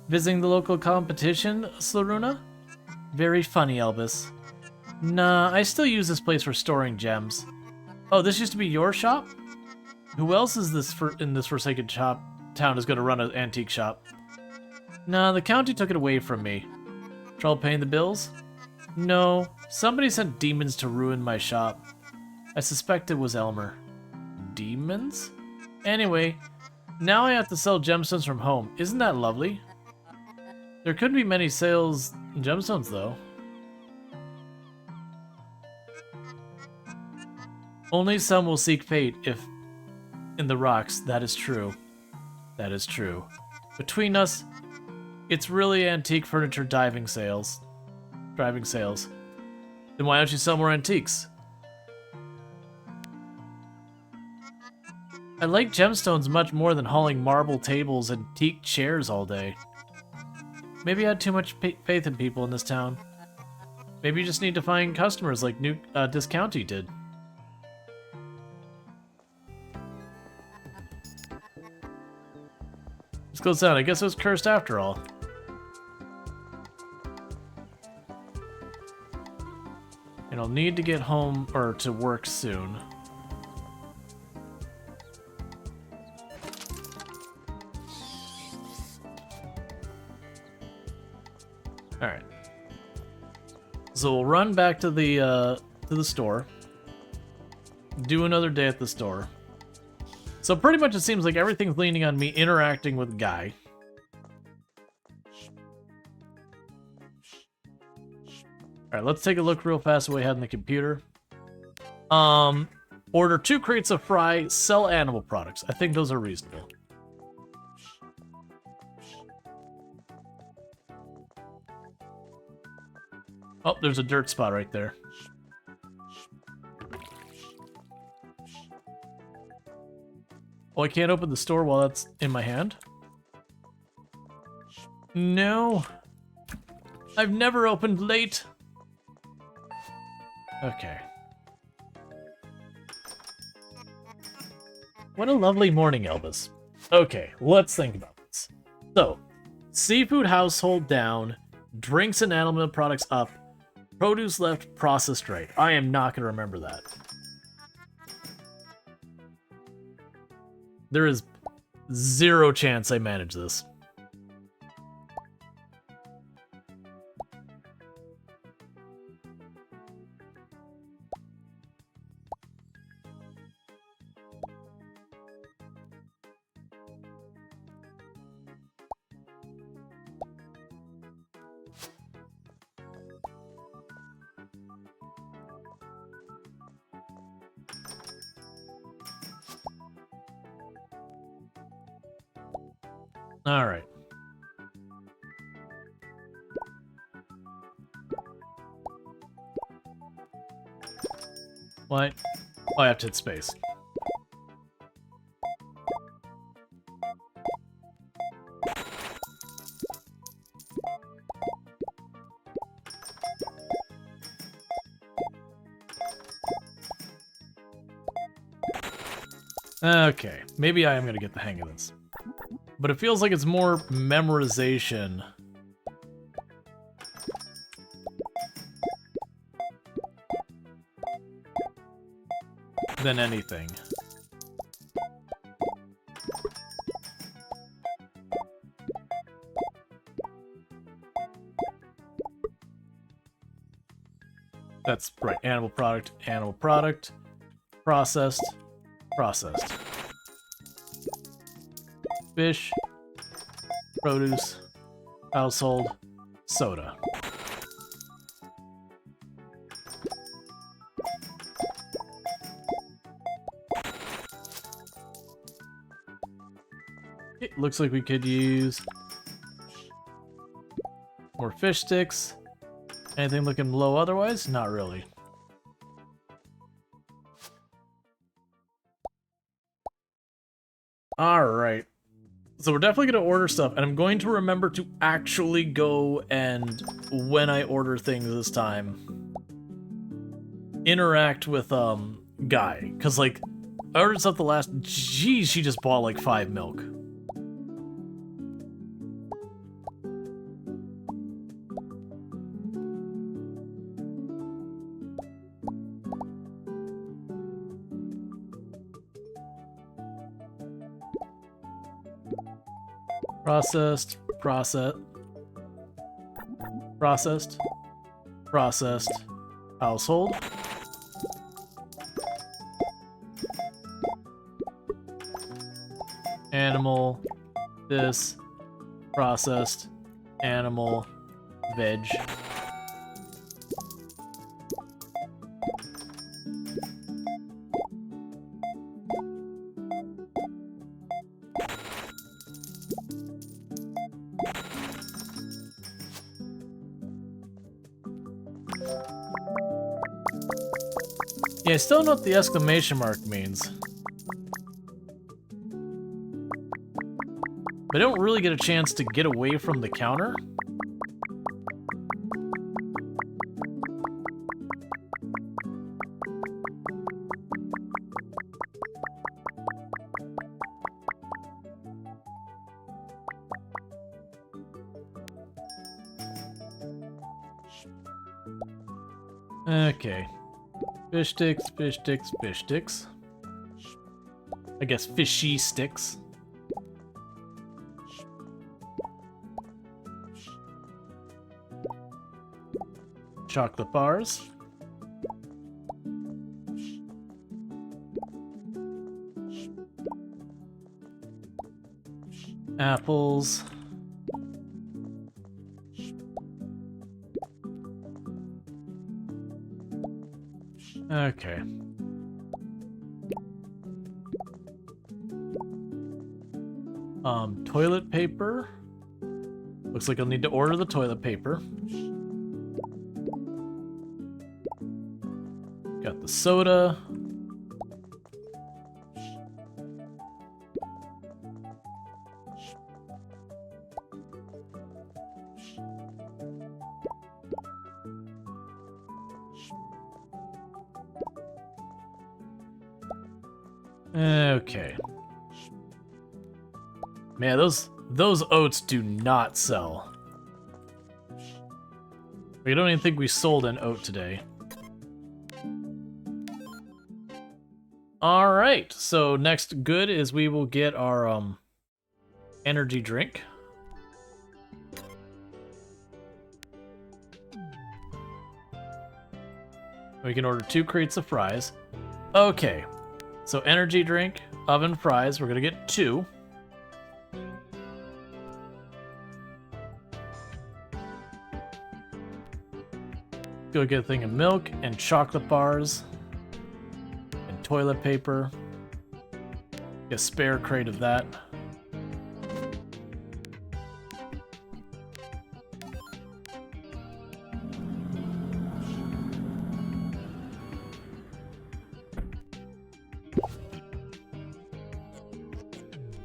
Visiting the local competition, Sloruna? Very funny, Elvis. Nah, I still use this place for storing gems. Oh, this used to be your shop? Who else is this in this forsaken town is going to run an antique shop? Nah, the county took it away from me. Trouble paying the bills? No, somebody sent demons to ruin my shop. I suspect it was Elmer. Demons? Anyway, now I have to sell gemstones from home. Isn't that lovely? There couldn't be many sales in gemstones, though. Only some will seek fate if in the rocks. That is true. That is true. Between us, it's really antique furniture driving sales. Then why don't you sell more antiques? I like gemstones much more than hauling marble tables and teak chairs all day. Maybe I had too much faith in people in this town. Maybe you just need to find customers like Discounty did. This goes down. I guess it was cursed after all. And I'll need to get home or to work soon. All right. So we'll run back to the store. Do another day at the store. So pretty much it seems like everything's leaning on me interacting with Guy. All right, let's take a look real fast while we have in the computer. Order 2 crates of fry, sell animal products. I think those are reasonable. Oh, there's a dirt spot right there. Oh, I can't open the store while that's in my hand? No. I've never opened late. Okay. What a lovely morning, Elvis. Okay, let's think about this. So, seafood household down, drinks and animal products up, produce left, processed right. I am not going to remember that. There is zero chance I manage this. All right. What? Oh, I have to hit space. Okay, maybe I am gonna get the hang of this. But it feels like it's more memorization than anything. That's right, animal product, processed, processed. Fish, produce, household, soda. It looks like we could use more fish sticks. Anything looking low otherwise? Not really. Alright. So we're definitely going to order stuff, and I'm going to remember to actually go and, when I order things this time, interact with, Guy. Because, like, I ordered stuff the last... Geez, she just bought, like, 5 milk. Processed, processed, household. Animal, this, processed, animal, veg. Yeah, I still don't know what the exclamation mark means. But I don't really get a chance to get away from the counter. Okay. Fish sticks, fish sticks, fish sticks. I guess fishy sticks. Chocolate bars. Apples. Okay. Toilet paper. Looks like I'll need to order the toilet paper. Got the soda. Okay. Man, those oats do not sell. I don't even think we sold an oat today. Alright, so next good is we will get our energy drink. We can order 2 crates of fries. Okay, so energy drink, oven fries, we're gonna get 2. Go get a thing of milk and chocolate bars and toilet paper. Get a spare crate of that.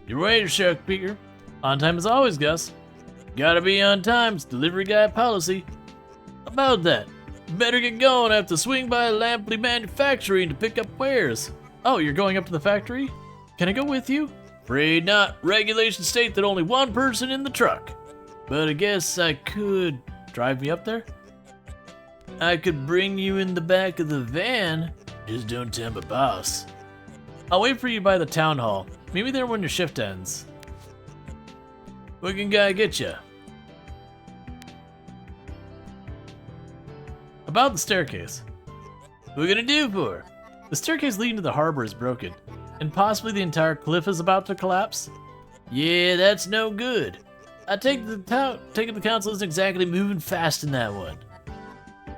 You're right, Shark Peter. On time as always, Gus. Gotta be on time, it's delivery guy policy. About that, better get going. I have to swing by Lampley Manufacturing to pick up wares. Oh, you're going up to the factory? Can I go with you? Afraid not. Regulations state that only one person in the truck. But I guess I could drive me up there? I could bring you in the back of the van. Just don't tell my boss. I'll wait for you by the town hall. Meet me there when your shift ends. What can guy get you? About the staircase. What are we gonna do for her? The staircase leading to the harbor is broken, and possibly the entire cliff is about to collapse. Yeah, that's no good. I take the council isn't exactly moving fast in that one.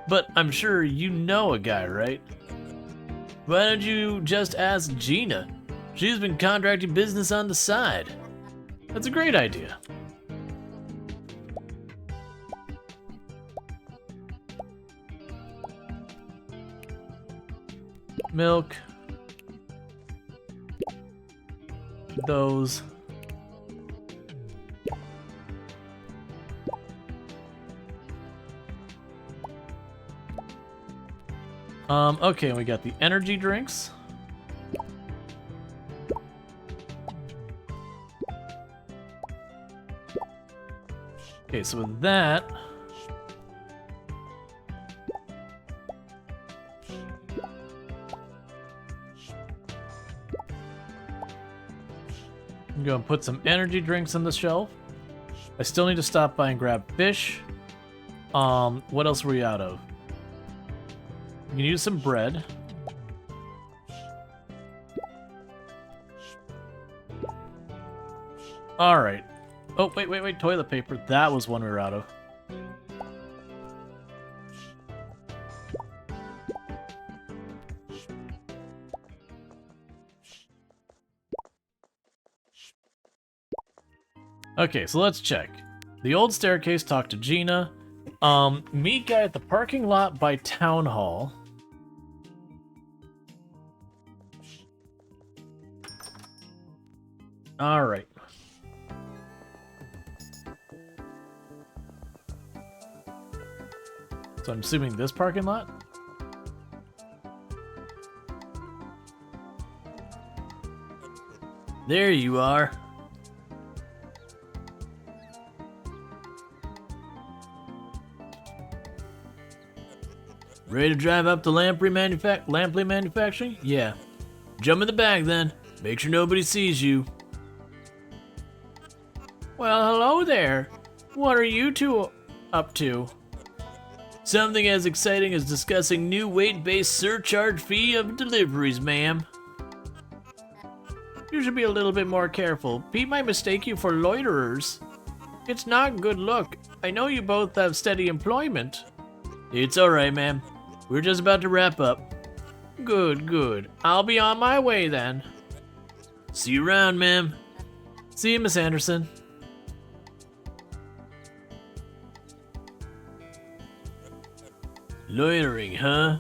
But I'm sure you know a guy, right? Why don't you just ask Gina? She's been contracting business on the side. That's a great idea. Milk. Those. Okay, we got the energy drinks. Okay, so with that, I'm gonna put some energy drinks on the shelf. I still need to stop by and grab fish. What else were we out of? We can use some bread. Alright. Oh, wait, toilet paper. That was one we were out of. Okay, so let's check. The old staircase, talk to Gina. Meet guy at the parking lot by town hall. Alright. So I'm assuming this parking lot? There you are. Ready to drive up to Lampley Manufacturing? Yeah. Jump in the bag then. Make sure nobody sees you. Well, hello there. What are you two up to? Something as exciting as discussing new weight-based surcharge fee of deliveries, ma'am. You should be a little bit more careful. Pete might mistake you for loiterers. It's not good look. I know you both have steady employment. It's alright, ma'am. We're just about to wrap up. Good. I'll be on my way then. See you around, ma'am. See you, Miss Anderson. Loitering, huh?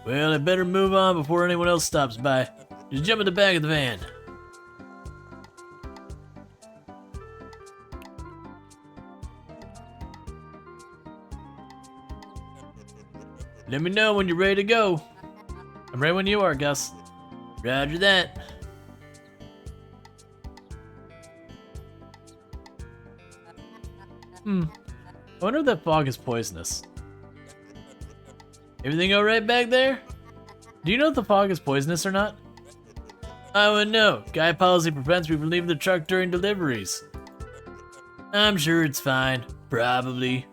Well, I better move on before anyone else stops by. Just jump in the back of the van. Let me know when you're ready to go. I'm ready when you are, Gus. Roger that. I wonder if that fog is poisonous. Everything alright back there? Do you know if the fog is poisonous or not? I wouldn't know. Guy policy prevents me from leaving the truck during deliveries. I'm sure it's fine. Probably.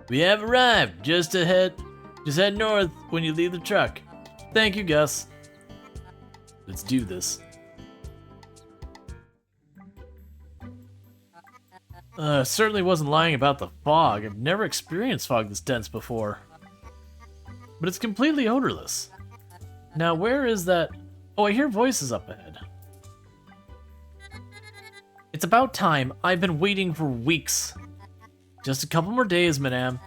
We have arrived. Just head north when you leave the truck. Thank you, Gus. Let's do this. Certainly wasn't lying about the fog. I've never experienced fog this dense before. But it's completely odorless. Now, where is that? Oh, I hear voices up ahead. It's about time. I've been waiting for weeks. Just a couple more days, madame.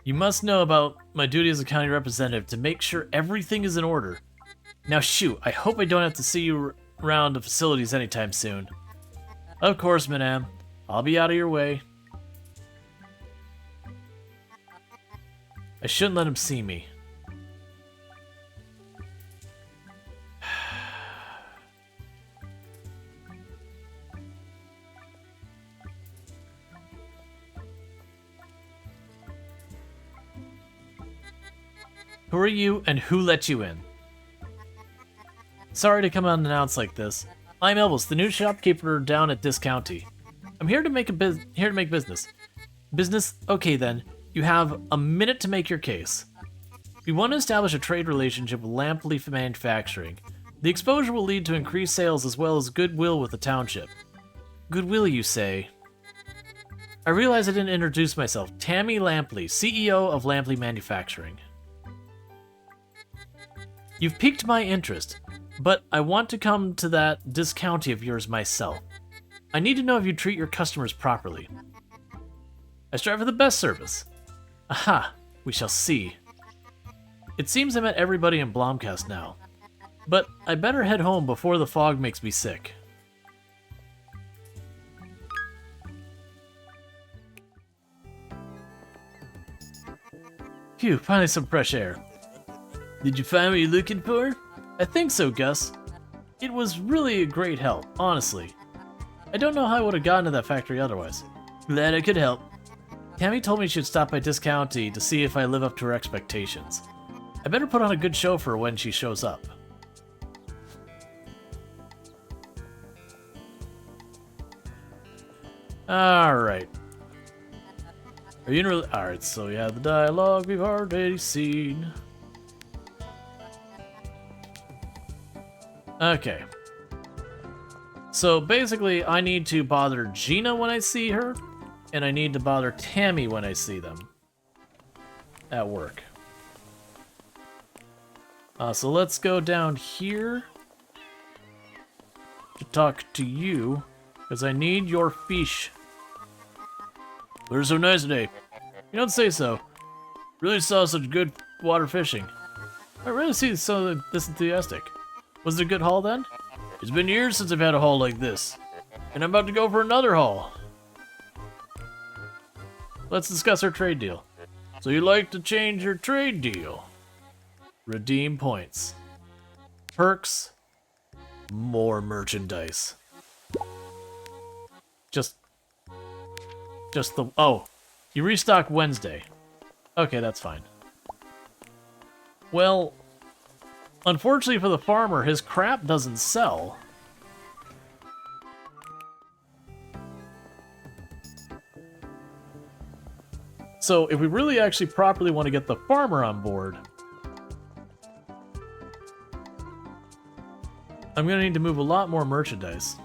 You must know about my duty as a county representative to make sure everything is in order. Now shoot, I hope I don't have to see you around the facilities anytime soon. Of course, madame. I'll be out of your way. I shouldn't let him see me. Who are you, and who let you in? Sorry to come unannounced like this. I'm Elvis, the new shopkeeper down at this county. I'm here to make business. Business? Okay then. You have a minute to make your case. We want to establish a trade relationship with lamp leaf manufacturing. The exposure will lead to increased sales as well as goodwill with the township. Goodwill, you say? I realize I didn't introduce myself. Tammy Lampley, CEO of Lampley Manufacturing. You've piqued my interest, but I want to come to this county of yours myself. I need to know if you treat your customers properly. I strive for the best service. Aha, we shall see. It seems I met everybody in Blomcast now, but I better head home before the fog makes me sick. Phew, finally some fresh air. Did you find what you're looking for? I think so, Gus. It was really a great help, honestly. I don't know how I would have gotten to that factory otherwise. Glad I could help. Tammy told me she'd stop by this county to see if I live up to her expectations. I better put on a good show for her when she shows up. Alright. Are you in really? Alright, so yeah, the dialogue we've already seen. Okay. So basically, I need to bother Gina when I see her, and I need to bother Tammy when I see them at work. So let's go down here to talk to you, because I need your fish. We're so nice today. You don't say so. Really saw such good water fishing. I really see so this enthusiastic. Was it a good haul then? It's been years since I've had a haul like this. And I'm about to go for another haul. Let's discuss our trade deal. So you'd like to change your trade deal? Redeem points. Perks. More merchandise. Just the... Oh. You restock Wednesday. Okay, that's fine. Well... Unfortunately for the farmer, his crap doesn't sell. So if we really actually properly want to get the farmer on board, I'm going to need to move a lot more merchandise.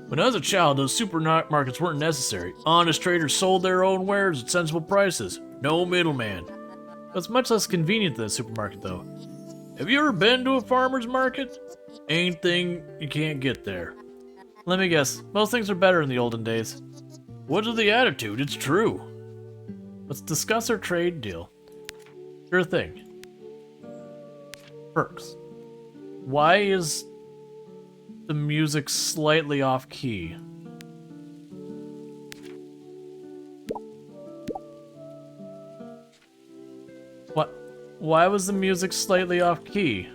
When I was a child, those supermarkets weren't necessary. Honest traders sold their own wares at sensible prices. No middleman. It's much less convenient than a supermarket, though. Have you ever been to a farmer's market? Ain't thing you can't get there. Let me guess, most things are better in the olden days. What's with the attitude? It's true. Let's discuss our trade deal. Sure thing. Perks. Why is the music slightly off key? Why was the music slightly off key?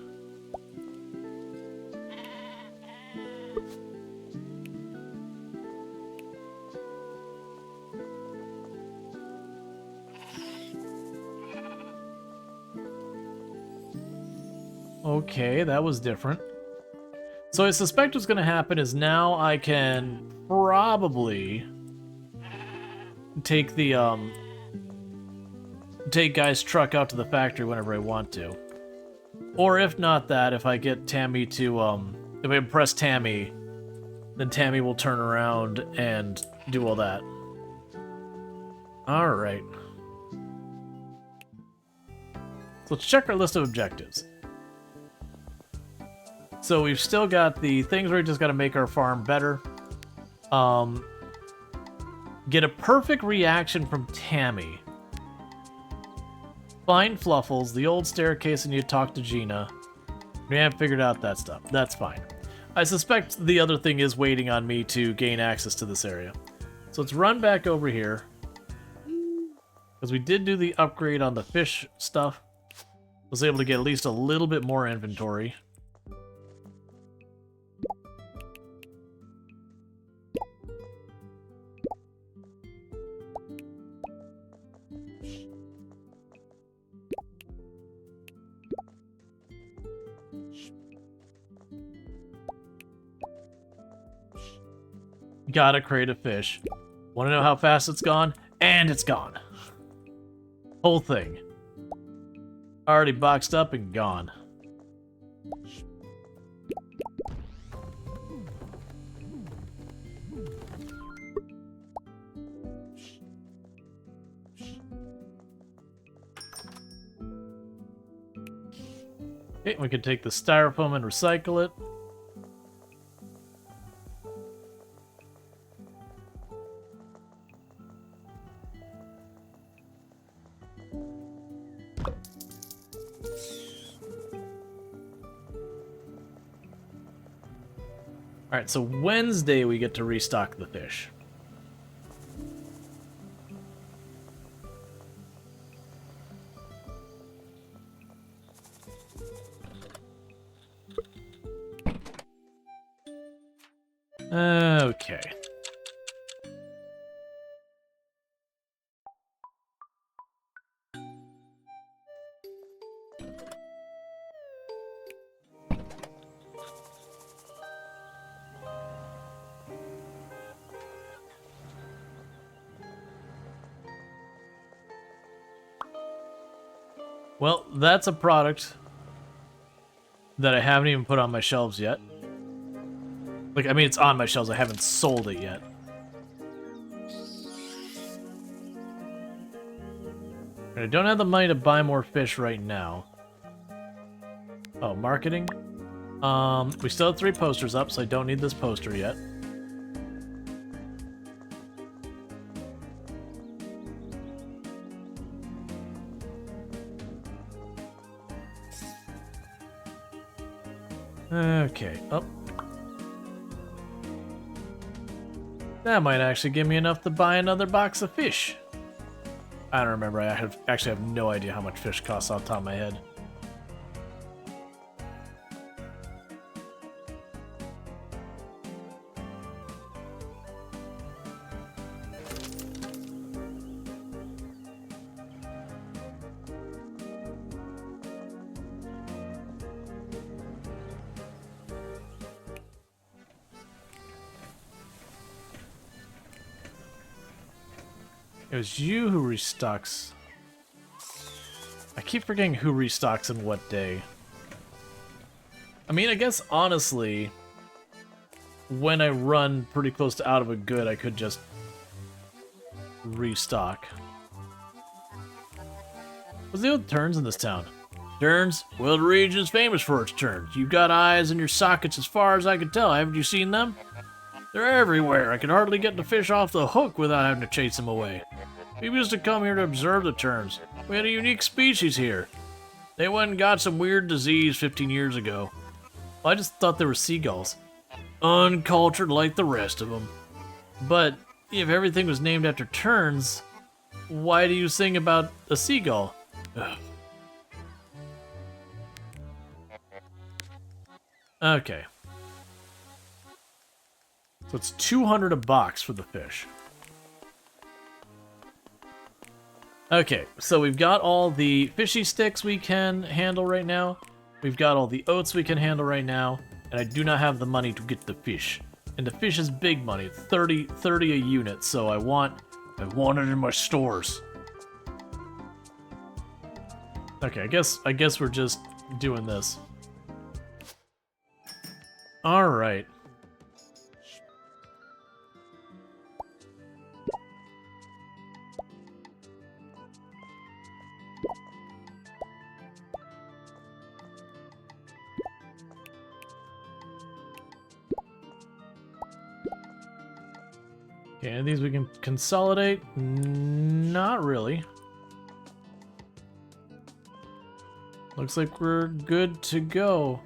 Okay, that was different. So I suspect what's going to happen is now I can probably take the take Guy's truck out to the factory whenever I want to. Or if not that, if I get Tammy to if I impress Tammy, then Tammy will turn around and do all that. All right. So let's check our list of objectives. So we've still got the things where we just got to make our farm better. Get a perfect reaction from Tammy. Find Fluffles, the old staircase, and you talk to Gina. We haven't figured out that stuff. That's fine. I suspect the other thing is waiting on me to gain access to this area. So let's run back over here. Because we did do the upgrade on the fish stuff. Was able to get at least a little bit more inventory. Gotta create a fish. Wanna know how fast it's gone? And it's gone. Whole thing. Already boxed up and gone. Okay, we can take the styrofoam and recycle it. Alright, so Wednesday we get to restock the fish. Okay. Well, that's a product that I haven't even put on my shelves yet. Like, I mean, it's on my shelves, I haven't sold it yet. I don't have the money to buy more fish right now. Oh, marketing? We still have 3 posters up, so I don't need this poster yet. Okay, up. That might actually give me enough to buy another box of fish. I don't remember, I actually have no idea how much fish costs off the top of my head. It was you who restocks. I keep forgetting who restocks and what day. I mean, I guess honestly, when I run pretty close to out of a good, I could just restock. What's the deal with turns in this town? Turns? Well, the region's famous for its turns. You've got eyes in your sockets as far as I can tell. Haven't you seen them? They're everywhere. I can hardly get the fish off the hook without having to chase them away. People used to come here to observe the terns. We had a unique species here. They went and got some weird disease 15 years ago. Well, I just thought they were seagulls. Uncultured like the rest of them. But if everything was named after terns, why do you sing about a seagull? Ugh. Okay. So it's 200 a box for the fish. Okay, so we've got all the fishy sticks we can handle right now. We've got all the oats we can handle right now. And I do not have the money to get the fish. And the fish is big money. It's 30 a unit, so I want it in my stores. Okay, I guess we're just doing this. Alright. Okay, and these we can consolidate? Not really. Looks like we're good to go.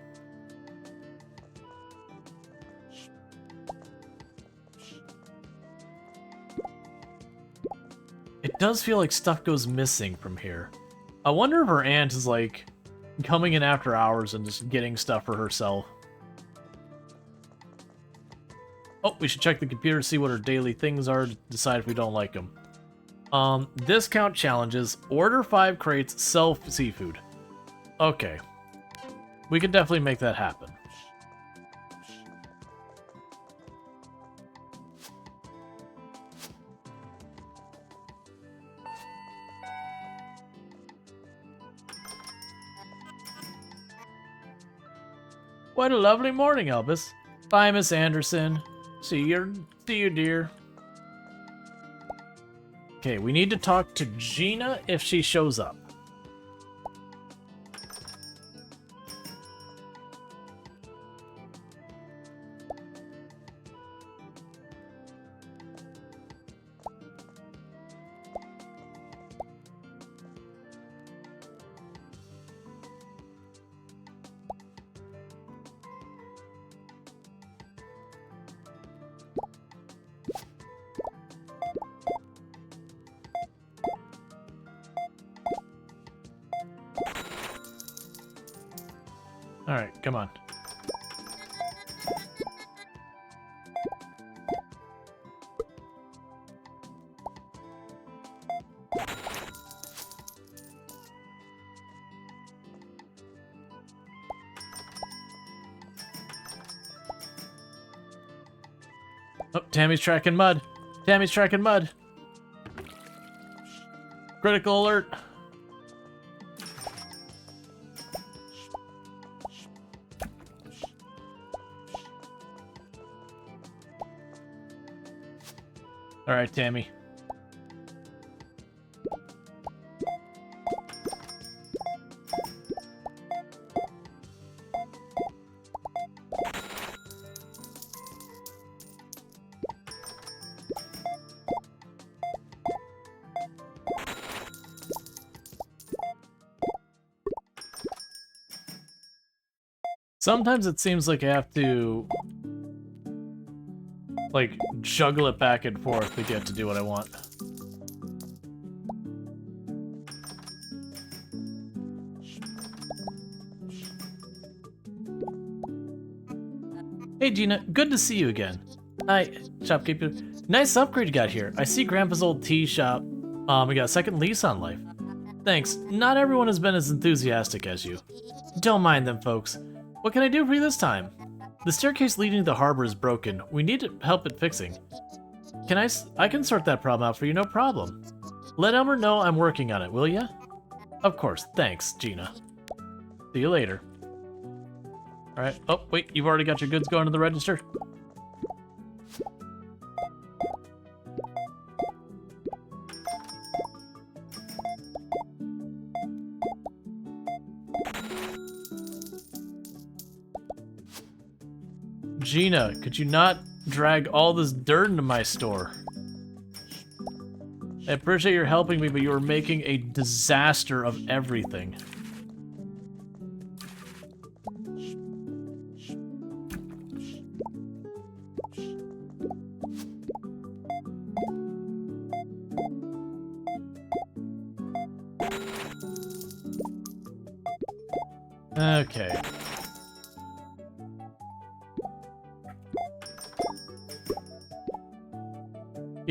It does feel like stuff goes missing from here. I wonder if her aunt is like coming in after hours and just getting stuff for herself. Oh, we should check the computer to see what our daily things are to decide if we don't like them. Discount challenges. Order 5 crates, sell seafood. Okay. We could definitely make that happen. What a lovely morning, Elvis. Bye, Miss Anderson. See you, dear. Okay, we need to talk to Gina if she shows up. Alright, come on. Oh, Tammy's tracking mud. Tammy's tracking mud. Critical alert. All right, Tammy. Sometimes it seems like I have to, like, juggle it back and forth to get to do what I want. Hey, Gina. Good to see you again. Hi, shopkeeper. Nice upgrade you got here. I see Grandpa's old tea shop. We got a second lease on life. Thanks. Not everyone has been as enthusiastic as you. Don't mind them, folks. What can I do for you this time? The staircase leading to the harbor is broken. We need help at fixing. I can sort that problem out for you, no problem. Let Elmer know I'm working on it, will ya? Of course. Thanks, Gina. See you later. Alright. Oh, wait. You've already got your goods going to the register? Gina, could you not drag all this dirt into my store? I appreciate your helping me, but you are making a disaster of everything. Okay.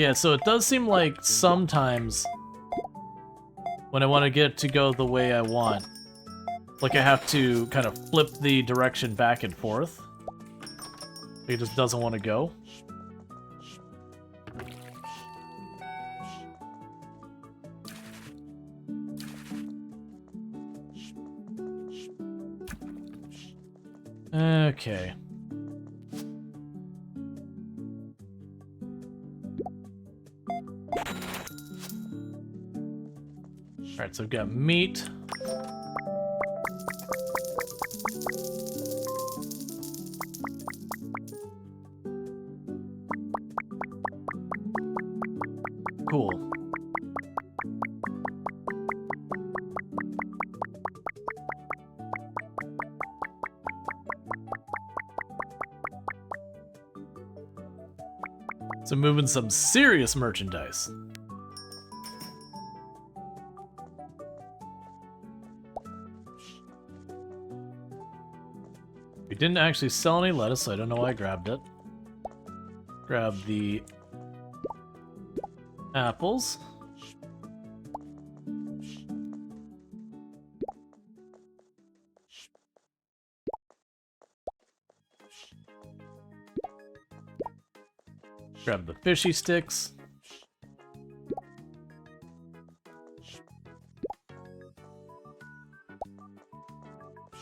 Yeah, so it does seem like sometimes when I want to get it to go the way I want, like I have to kind of flip the direction back and forth. It just doesn't want to go. Okay. Alright, so I've got meat. Cool. So moving some serious merchandise. We didn't actually sell any lettuce, so I don't know why I grabbed it. Grab the apples. Grab the fishy sticks.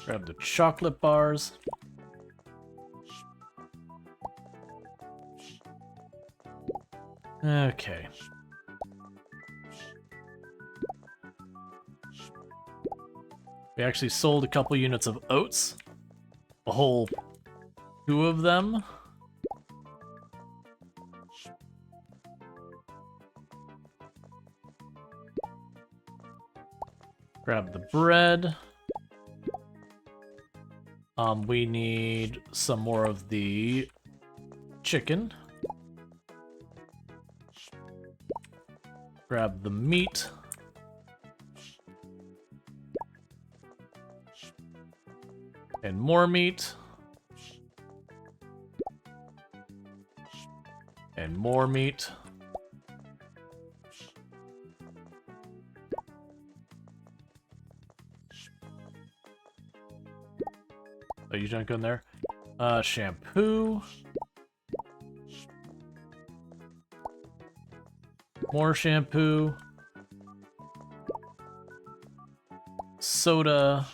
Grab the chocolate bars. Okay. We actually sold a couple units of oats. A whole 2 of them. Grab the bread. We need some more of the chicken. Grab the meat. And more meat. And more meat. Oh, you don't go in there? Shampoo. More shampoo. Soda.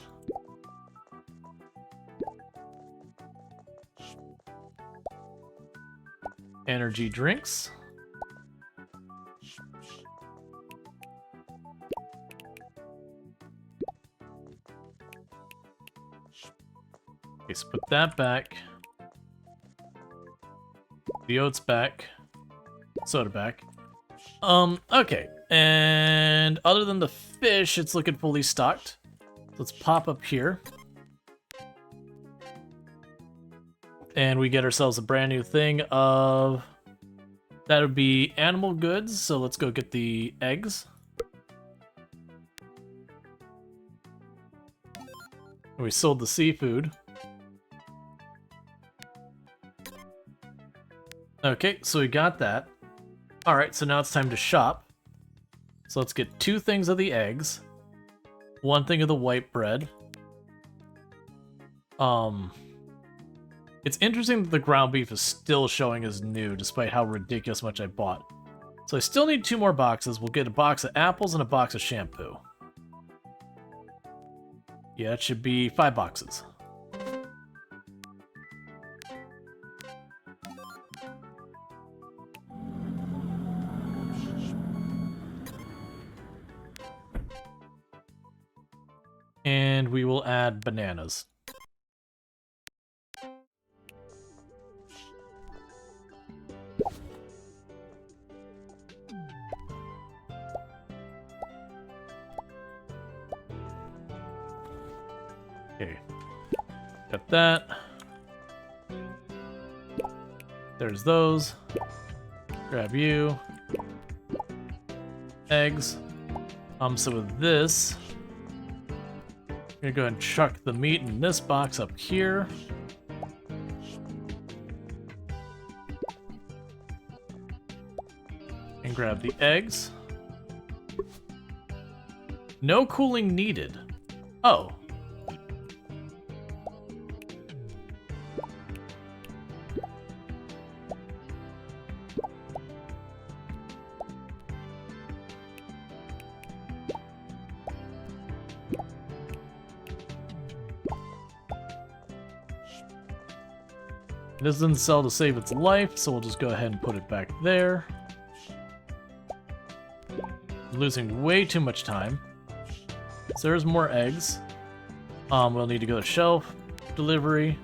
Energy drinks. Okay, so put that back. The oats back. Soda back. Okay. And other than the fish, it's looking fully stocked. Let's pop up here. And we get ourselves a brand new thing of... That would be animal goods, so let's go get the eggs. We sold the seafood. Okay, so we got that. Alright, so now it's time to shop. So let's get 2 things of the eggs. 1 thing of the white bread. It's interesting that the ground beef is still showing as new, despite how ridiculous much I bought. So I still need 2 more boxes. We'll get a box of apples and a box of shampoo. Yeah, it should be 5 boxes. And we will add bananas. Okay, got that. There's those. Grab you. Eggs. So with this, I'm gonna go ahead and chuck the meat in this box up here. and grab the eggs. No cooling needed. Oh. It doesn't sell to save its life, so we'll just go ahead and put it back there. Losing way too much time. So there's more eggs. We'll need to go to shelf, delivery.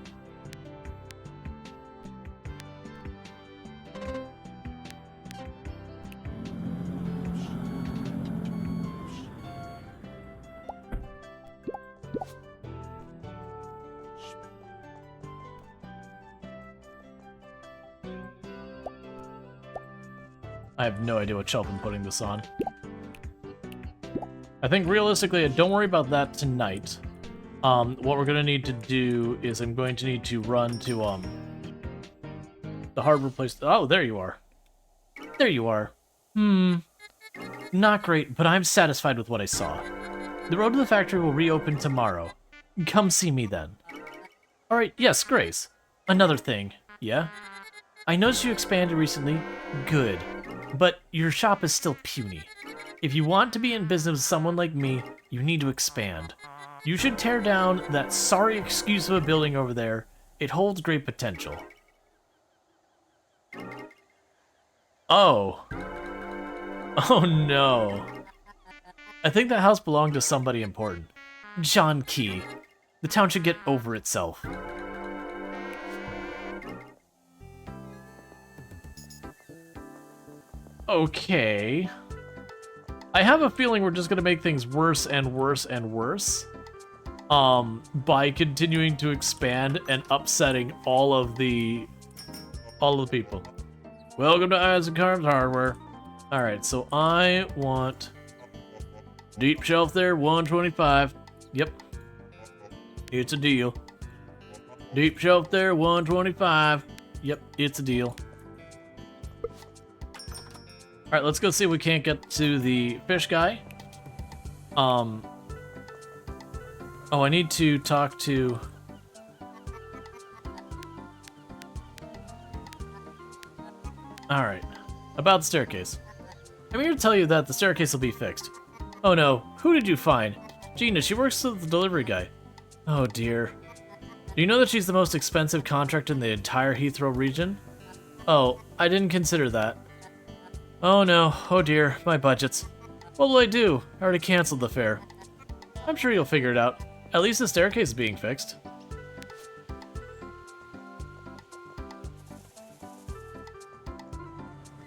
I have no idea what shelf I'm putting this on. I think realistically, don't worry about that tonight. What we're gonna need to do is I'm going to need to run to the hardware place. Oh, there you are. There you are. Not great, but I'm satisfied with what I saw. The road to the factory will reopen tomorrow. Come see me then. Alright, yes, Grace. Another thing, yeah? I noticed you expanded recently. Good. But your shop is still puny. If you want to be in business with someone like me, you need to expand. You should tear down that sorry excuse of a building over there. It holds great potential. Oh. Oh no. I think that house belonged to somebody important. John Key. The town should get over itself. Okay. I have a feeling we're just gonna make things worse and worse and worse. By continuing to expand and upsetting all of the people. Welcome to Isaac Carnes Hardware. Alright, so I want deep shelf there, 125. Yep. It's a deal. Deep shelf there, 125. Yep, it's a deal. Alright, let's go see if we can't get to the fish guy. Oh, I need to talk to... Alright, about the staircase. I'm here to tell you that the staircase will be fixed. Oh no, who did you find? Gina, she works with the delivery guy. Oh dear. Do you know that she's the most expensive contractor in the entire Heathrow region? Oh, I didn't consider that. Oh no, oh dear, my budgets. What will I do? I already canceled the fare. I'm sure you'll figure it out. At least the staircase is being fixed.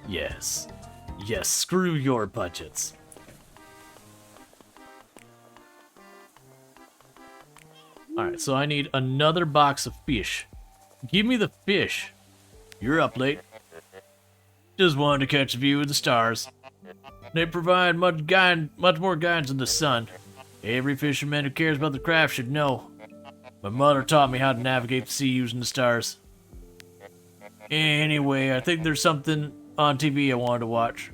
Yes. Yes, screw your budgets. Alright, so I need another box of fish. Give me the fish. You're up late. Just wanted to catch a view of the stars. They provide much more guidance than the sun. Every fisherman who cares about the craft should know. My mother taught me how to navigate the sea using the stars. Anyway, I think there's something on TV I wanted to watch.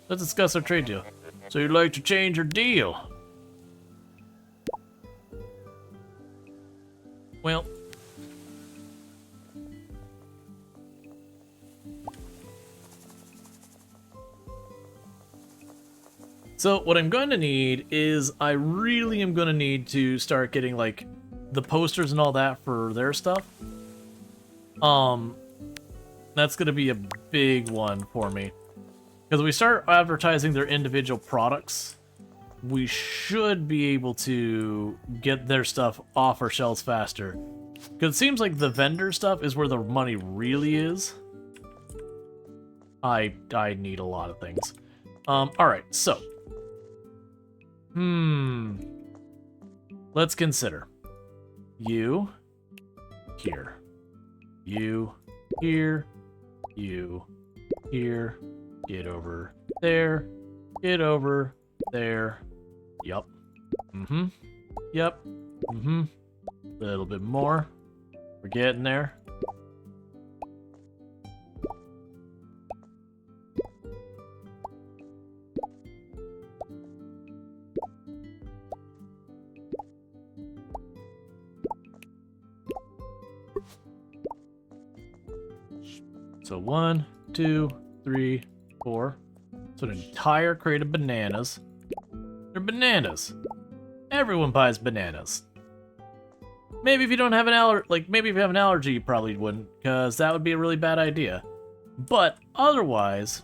Let's discuss our trade deal. So you'd like to change your deal? Well... So what I'm going to need is I really am going to need to start getting like the posters and all that for their stuff. That's going to be a big one for me. Because we start advertising their individual products, we should be able to get their stuff off our shelves faster. Because it seems like the vendor stuff is where the money really is. I need a lot of things. Alright, so. Let's consider. You. Here. You. Here. You. Here. Get over there. Get over there. Yup. Yep. A little bit more. We're getting there. So 1, 2, 3, 4. So an entire crate of bananas. They're bananas. Everyone buys bananas. Maybe if you don't have an maybe if you have an allergy, you probably wouldn't, because that would be a really bad idea. But otherwise,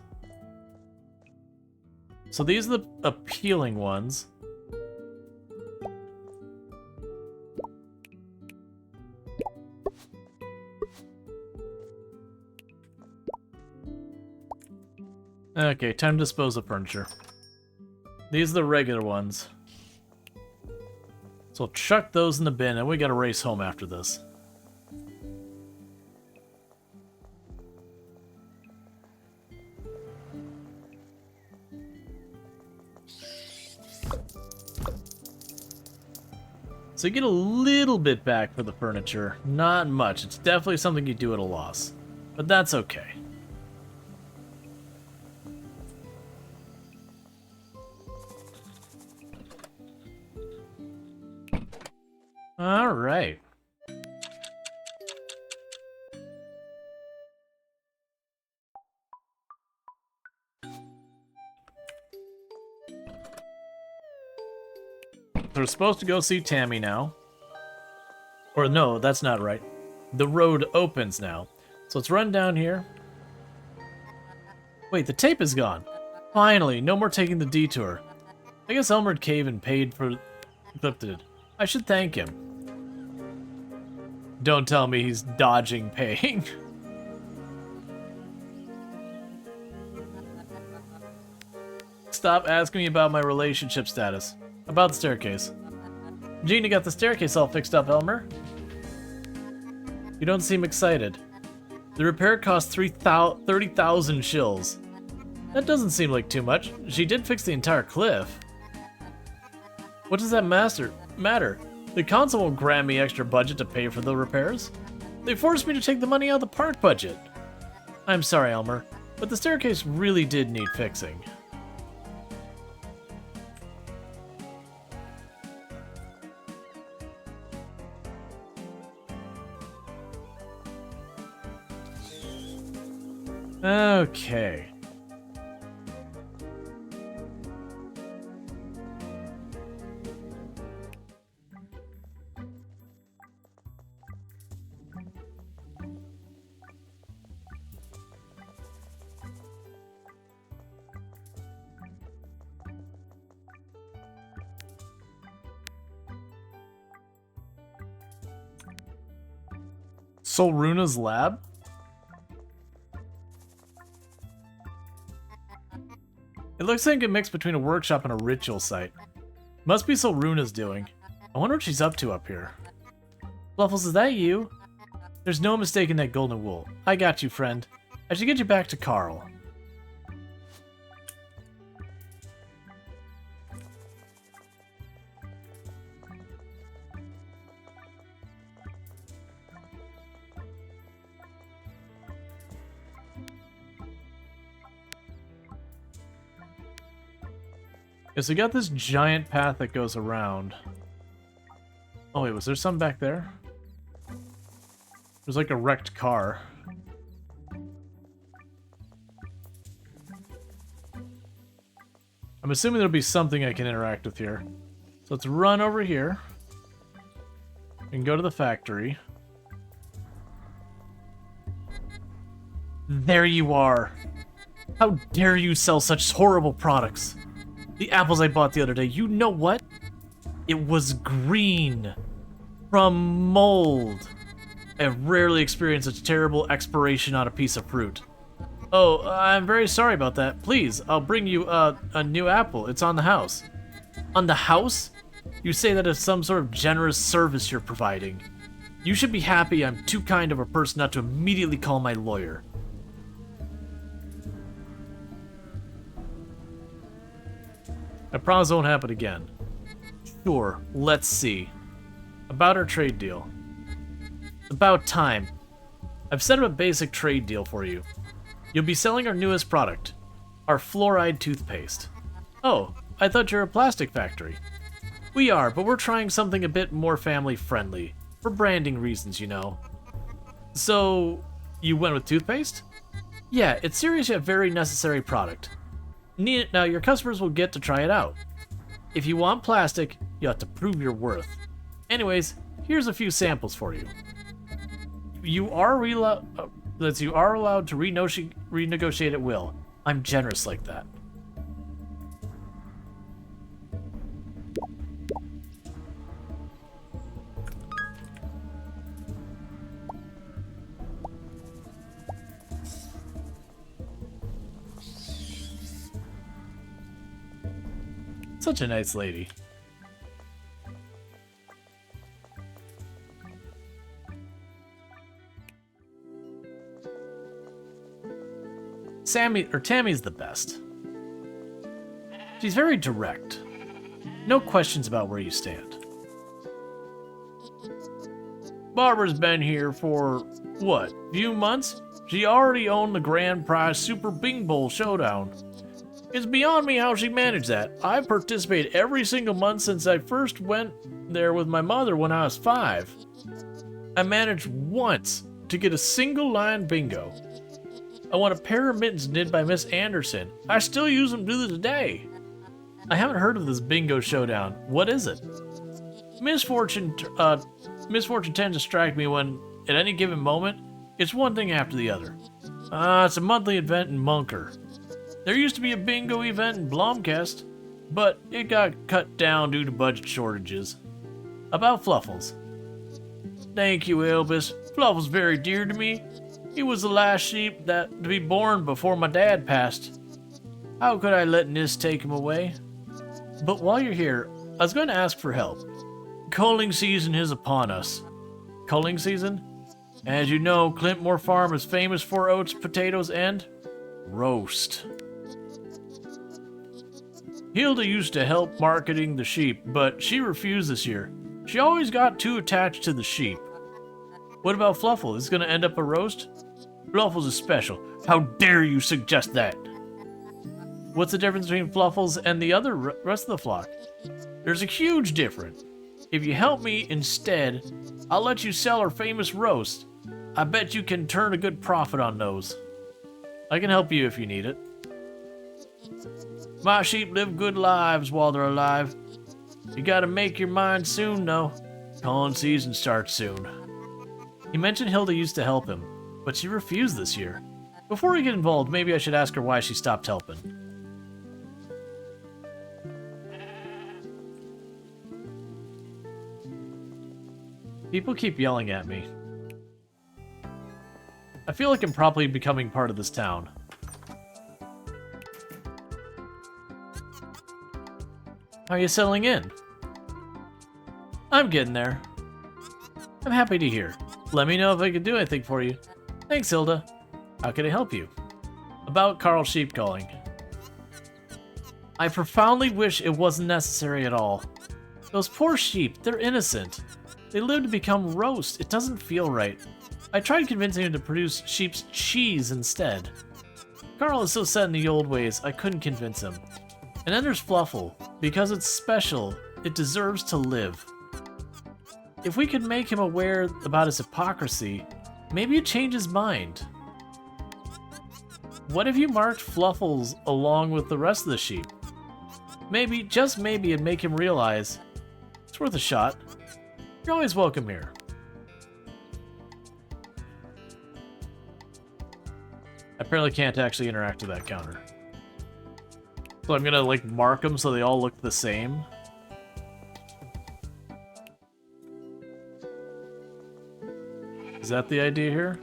so these are the appealing ones. Okay, time to dispose of furniture. These are the regular ones. So chuck those in the bin, and we gotta race home after this. So you get a little bit back for the furniture. Not much. It's definitely something you do at a loss. But that's okay. All right. We're supposed to go see Tammy now. Or no, that's not right. The road opens now. So let's run down here. Wait, the tape is gone. Finally, no more taking the detour. I guess Elmer cave and paid for Clifted. I should thank him. Don't tell me he's dodging paying. Stop asking me about my relationship status. About the staircase. Gina got the staircase all fixed up, Elmer. You don't seem excited. The repair cost 30,000 shills. That doesn't seem like too much. She did fix the entire cliff. What does that matter? The council won't grant me extra budget to pay for the repairs. They forced me to take the money out of the park budget. I'm sorry, Elmer, but the staircase really did need fixing. Okay. Solruna's lab? It looks like a mix between a workshop and a ritual site. Must be Solruna's doing. I wonder what she's up to up here. Fluffles, is that you? There's no mistaking that golden wool. I got you, friend. I should get you back to Carl. Okay, so we got this giant path that goes around. Oh wait, was there some back there? There's like a wrecked car. I'm assuming there'll be something I can interact with here. So let's run over here. And go to the factory. There you are! How dare you sell such horrible products! The apples I bought the other day, you know what? It was green. From mold. I have rarely experienced such terrible expiration on a piece of fruit. Oh, I'm very sorry about that. Please, I'll bring you a new apple. It's on the house. On the house? You say that as some sort of generous service you're providing. You should be happy I'm too kind of a person not to immediately call my lawyer. I promise it won't happen again. Sure, let's see. About our trade deal. About time. I've set up a basic trade deal for you. You'll be selling our newest product, our fluoride toothpaste. Oh, I thought you were a plastic factory. We are, but we're trying something a bit more family-friendly. For branding reasons, you know. So, You went with toothpaste? Yeah, it's serious yet very necessary product. Now your customers will get to try it out. If you want plastic, you have to prove your worth. Anyways, here's a few samples for you. You are allowed to renegotiate at will. I'm generous like that. Such a nice lady. Tammy's the best. She's very direct. No questions about where you stand. Barbara's been here for, what, few months? She already owned the grand prize Super Bing Bowl Showdown. It's beyond me how she managed that. I've participated every single month since I first went there with my mother when I was 5. I managed once to get a single line bingo. I won a pair of mittens knit by Miss Anderson. I still use them to this day. I haven't heard of this bingo showdown. What is it? Misfortune tends to strike me when, at any given moment, it's one thing after the other. It's a monthly event in Munker. There used to be a bingo event in Blomkast, but it got cut down due to budget shortages. About Fluffles. Thank you, Elvis. Fluffles very dear to me. He was the last sheep to be born before my dad passed. How could I let Nis take him away? But while you're here, I was going to ask for help. Culling season is upon us. Culling season? As you know, Clintmore Farm is famous for oats, potatoes, and roast. Hilda used to help marketing the sheep, but she refused this year. She always got too attached to the sheep. What about Fluffle? Is it going to end up a roast? Fluffles is special. How dare you suggest that? What's the difference between Fluffles and the other rest of the flock? There's a huge difference. If you help me instead, I'll let you sell our famous roast. I bet you can turn a good profit on those. I can help you if you need it. My sheep live good lives while they're alive. You gotta make your mind soon, though. Culling season starts soon. He mentioned Hilda used to help him, but she refused this year. Before we get involved, maybe I should ask her why she stopped helping. People keep yelling at me. I feel like I'm probably becoming part of this town. How are you settling in? I'm getting there. I'm happy to hear. Let me know if I can do anything for you. Thanks, Hilda. How can I help you? About Carl's sheep calling. I profoundly wish it wasn't necessary at all. Those poor sheep, they're innocent. They live to become roast. It doesn't feel right. I tried convincing him to produce sheep's cheese instead. Carl is so set in the old ways, I couldn't convince him. And then there's Fluffle. Because it's special, it deserves to live. If we could make him aware about his hypocrisy, maybe it'd change his mind. What if you marked Fluffles along with the rest of the sheep? Maybe, just maybe, it'd make him realize it's worth a shot. You're always welcome here. I apparently can't actually interact with that counter. So I'm gonna, like, mark them so they all look the same. Is that the idea here?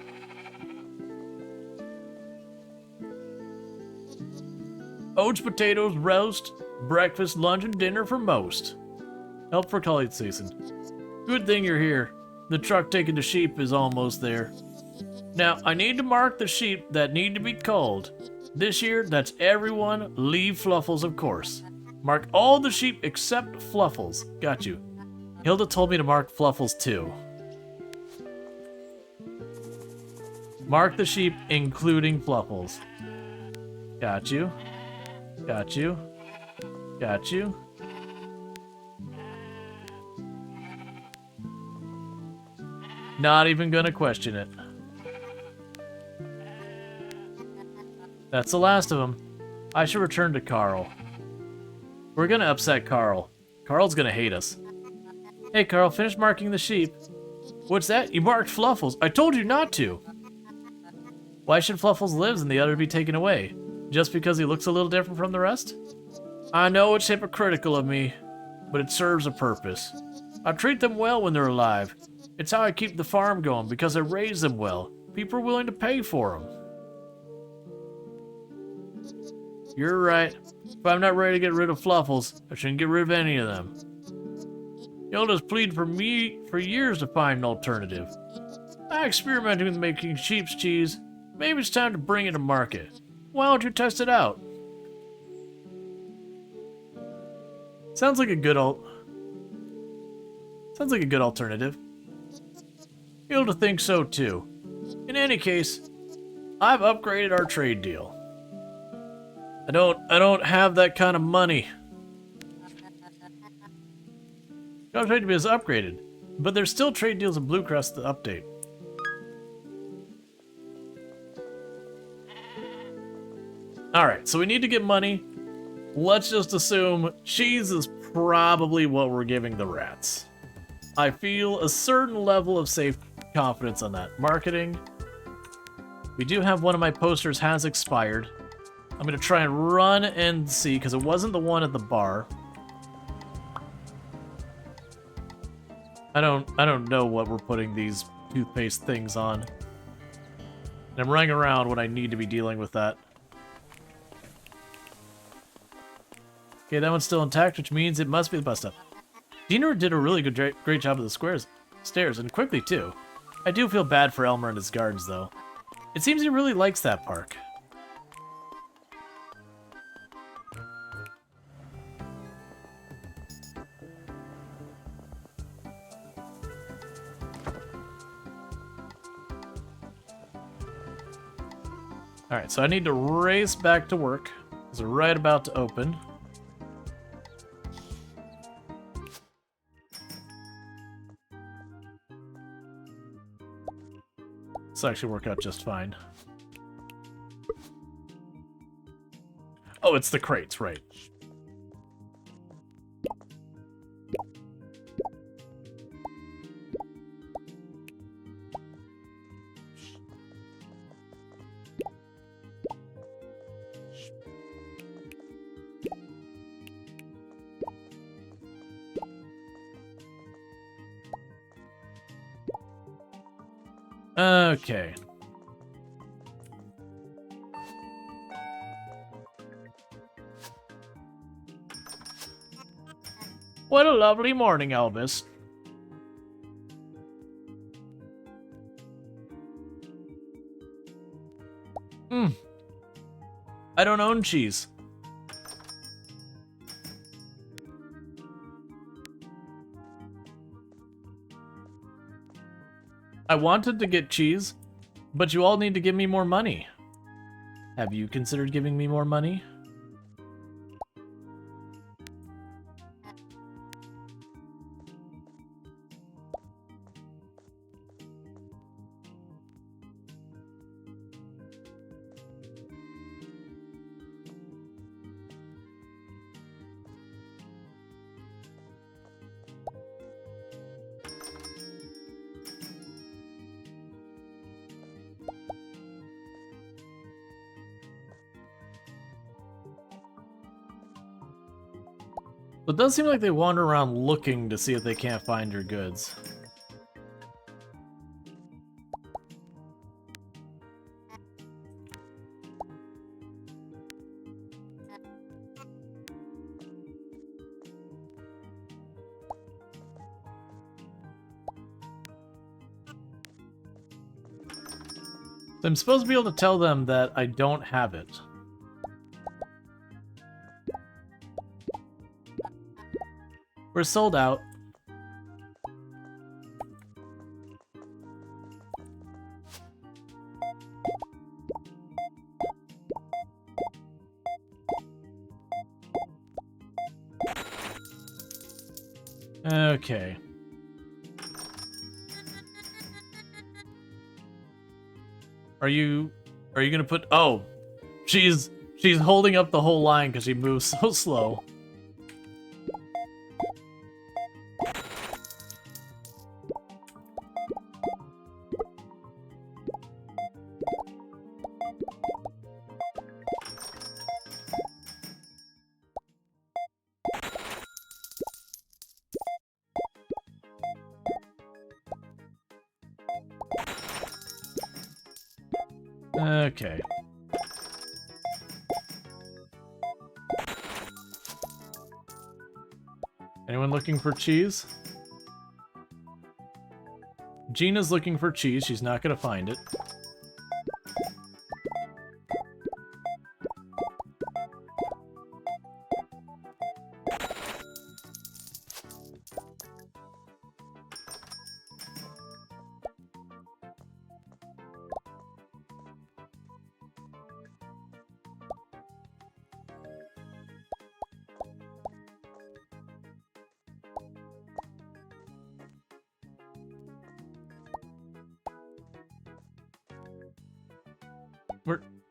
Oats, potatoes, roast, breakfast, lunch, and dinner for most. Help for culling season. Good thing you're here. The truck taking the sheep is almost there. Now, I need to mark the sheep that need to be culled. This year, that's everyone, leave Fluffles, of course. Mark all the sheep except Fluffles. Got you. Hilda told me to mark Fluffles too. Mark the sheep, including Fluffles. Got you. Got you. Got you. Not even gonna question it. That's the last of them. I should return to Carl. We're gonna upset Carl. Carl's gonna hate us. Hey, Carl, finish marking the sheep. What's that? You marked Fluffles. I told you not to. Why should Fluffles live and the other be taken away? Just because he looks a little different from the rest? I know it's hypocritical of me, but it serves a purpose. I treat them well when they're alive. It's how I keep the farm going, because I raise them well. People are willing to pay for them. You're right. If I'm not ready to get rid of Fluffles, I shouldn't get rid of any of them. Hilda's pleaded for me for years to find an alternative. I experimented with making sheep's cheese. Maybe it's time to bring it to market. Why don't you test it out? Sounds like a good alternative. Hilda thinks so too. In any case, I've upgraded our trade deal. I don't have that kind of money. Our trade deal is upgraded, but there's still trade deals in Bluecrest to update. Alright, so we need to get money. Let's just assume cheese is probably what we're giving the rats. I feel a certain level of safe confidence on that. Marketing. We do have one of my posters has expired. I'm going to try and run and see, because it wasn't the one at the bar. I don't know what we're putting these toothpaste things on. And I'm running around when I need to be dealing with that. Okay, that one's still intact, which means it must be the bus stop. Dina did a really great job of the stairs, and quickly too. I do feel bad for Elmer and his gardens, though. It seems he really likes that park. Alright, so I need to race back to work. It's right about to open. This will actually work out just fine. Oh, it's the crates, right. Okay. What a lovely morning, Elvis. I don't own cheese. I wanted to get cheese, but you all need to give me more money. Have you considered giving me more money? It does seem like they wander around looking to see if they can't find your goods. So I'm supposed to be able to tell them that I don't have it. We're sold out. Okay. Are you gonna put... Oh. She's holding up the whole line because she moves so slow. Okay. Anyone looking for cheese? Gina's looking for cheese. She's not going to find it.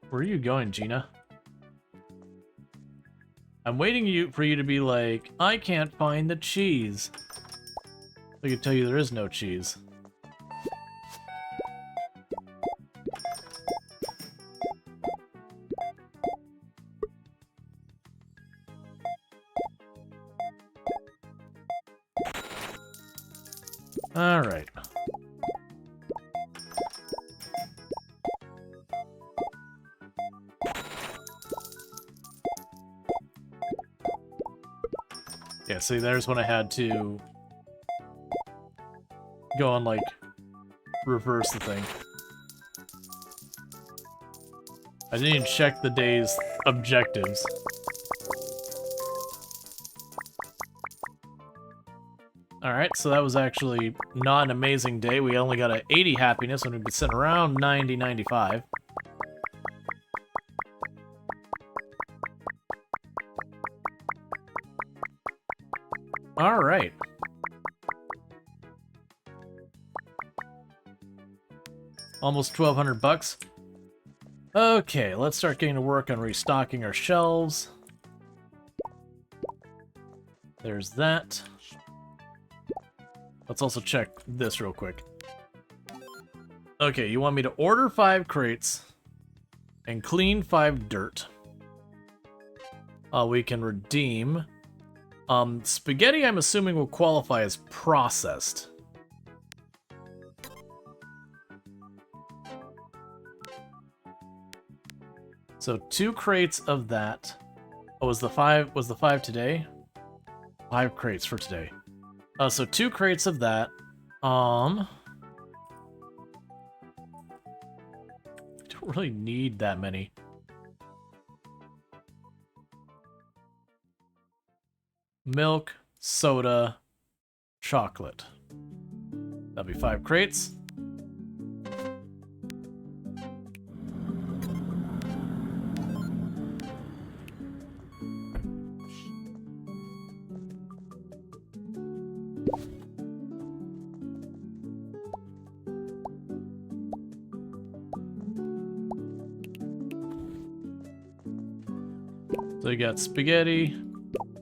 Where are you going, Gina? I'm waiting for you to be like, I can't find the cheese. I can tell you there is no cheese. All right. Yeah, see, there's when I had to go and, like, reverse the thing. I didn't even check the day's objectives. Alright, so that was actually not an amazing day. We only got an 80 happiness when we've been sitting around 90, 95. Alright. Almost 1,200 bucks. Okay, let's start getting to work on restocking our shelves. There's that. Let's also check this real quick. Okay, you want me to order 5 crates and clean 5 dirt. We can redeem. Spaghetti, I'm assuming, will qualify as processed. So 2 crates of that. Oh, was the 5 today? 5 crates for today. So 2 crates of that. I don't really need that many. Milk, soda, chocolate. That'll be 5 crates. So you got spaghetti,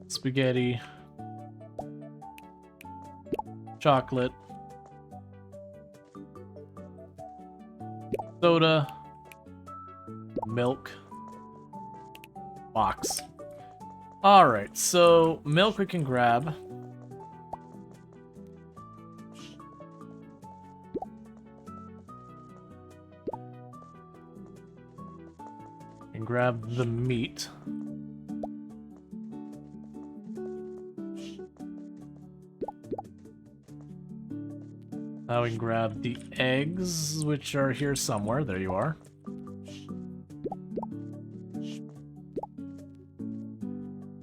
spaghetti, chocolate, soda, milk, box. Alright, so milk we can grab. And grab the meat. Now we can grab the eggs, which are here somewhere. There you are.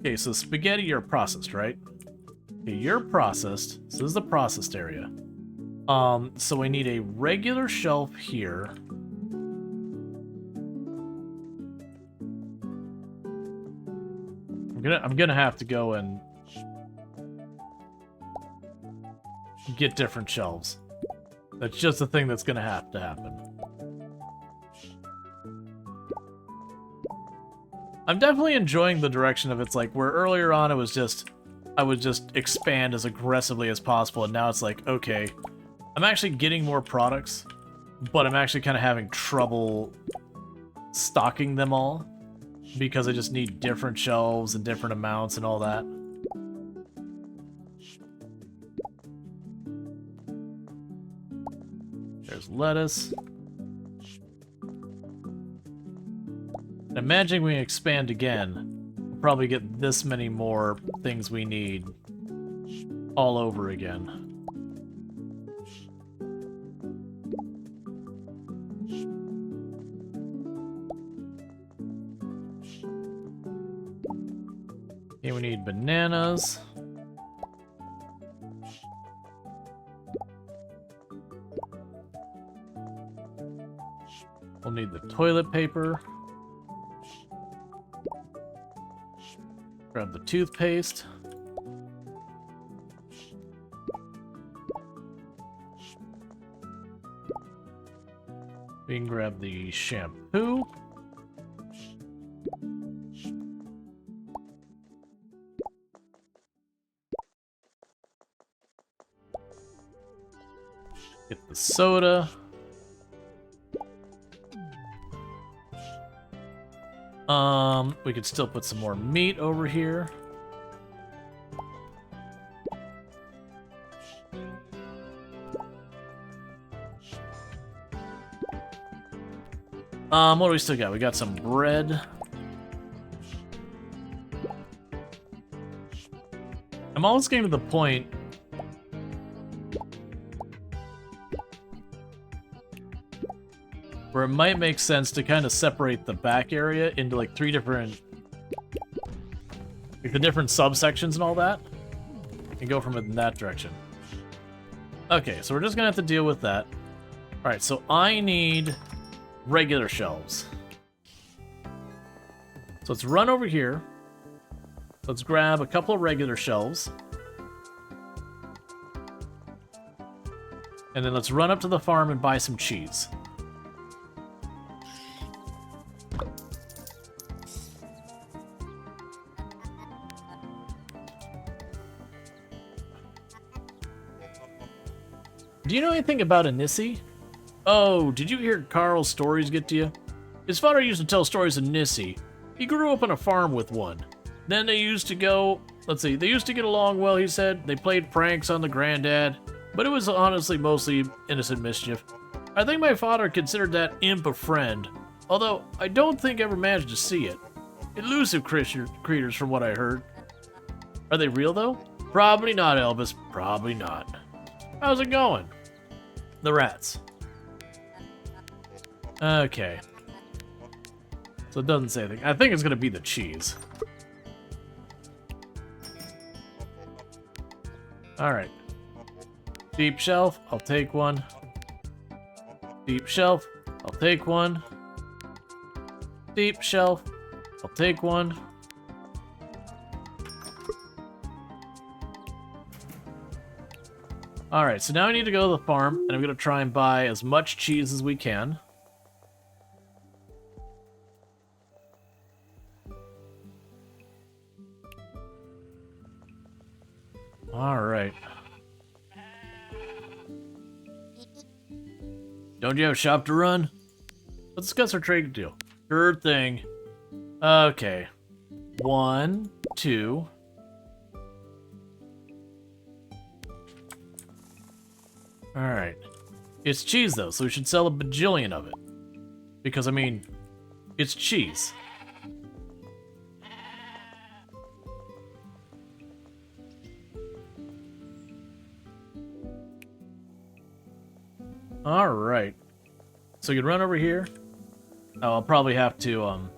Okay, so spaghetti, you're processed, right? Okay, you're processed. So this is the processed area. So we need a regular shelf here. I'm gonna have to go and get different shelves. That's just a thing that's gonna have to happen. I'm definitely enjoying the direction of it's like where earlier on it was just I would just expand as aggressively as possible, and now it's like, okay, I'm actually getting more products, but I'm actually kind of having trouble stocking them all because I just need different shelves and different amounts and all that. There's lettuce. And imagine we expand again, we'll probably get this many more things we need all over again. Okay, we need bananas. We'll need the toilet paper. Grab the toothpaste. We can grab the shampoo. Get the soda. We could still put some more meat over here. What do we still got? We got some bread. I'm almost getting to the point where it might make sense to kind of separate the back area into like three different, like the different subsections and all that, and go from it in that direction. Okay, so we're just gonna have to deal with that. All right, so I need regular shelves. So let's run over here. Let's grab a couple of regular shelves. And then let's run up to the farm and buy some cheese. Do you know anything about a Nissie? Oh, did you hear Carl's stories get to you? His father used to tell stories of Nissie. He grew up on a farm with one. Then they used to go... Let's see, they used to get along well, he said. They played pranks on the granddad, but it was honestly mostly innocent mischief. I think my father considered that imp a friend, although I don't think I ever managed to see it. Elusive creatures from what I heard. Are they real, though? Probably not, Elvis. Probably not. How's it going? The rats. Okay. So it doesn't say anything. I think it's going to be the cheese. Alright. Deep shelf, I'll take one. Deep shelf, I'll take one. Deep shelf, I'll take one. Alright, so now I need to go to the farm, and I'm going to try and buy as much cheese as we can. Alright. Don't you have a shop to run? Let's discuss our trade deal. Sure thing. Okay. 1, 2. Alright. It's cheese, though, so we should sell a bajillion of it. Because, I mean, it's cheese. Alright. So you can run over here. Oh, I'll probably have to,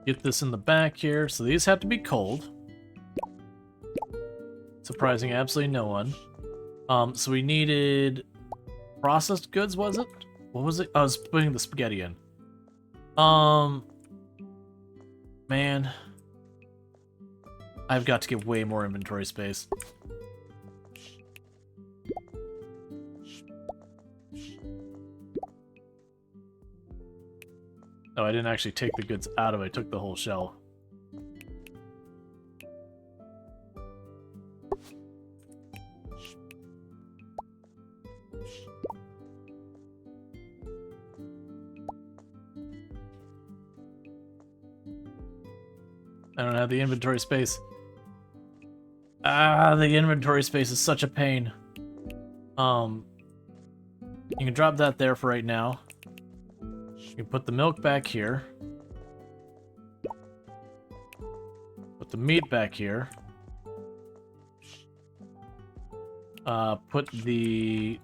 get this in the back here. So these have to be cold. Surprising absolutely no one. So we needed processed goods, was it? What was it? I was putting the spaghetti in. Man. I've got to get way more inventory space. Oh, I didn't actually take the goods out of it. I took the whole shelf. I don't have the inventory space. Ah, the inventory space is such a pain. You can drop that there for right now. You can put the milk back here. Put the meat back here. Put the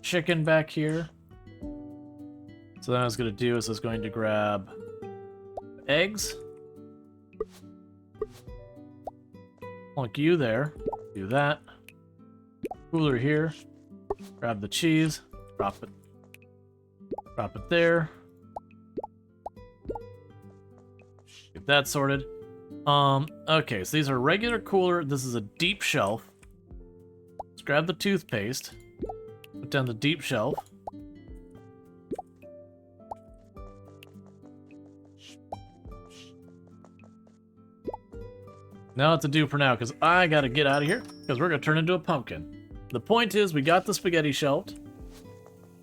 chicken back here. So then what I was going to do is I was going to grab eggs. Plunk you there. Do that. Cooler here. Grab the cheese. Drop it. Drop it there. Get that sorted. Okay, so these are regular cooler. This is a deep shelf. Let's grab the toothpaste. Put down the deep shelf. Now what to do for now, because I gotta get out of here, because we're gonna turn into a pumpkin. The point is, we got the spaghetti shelved,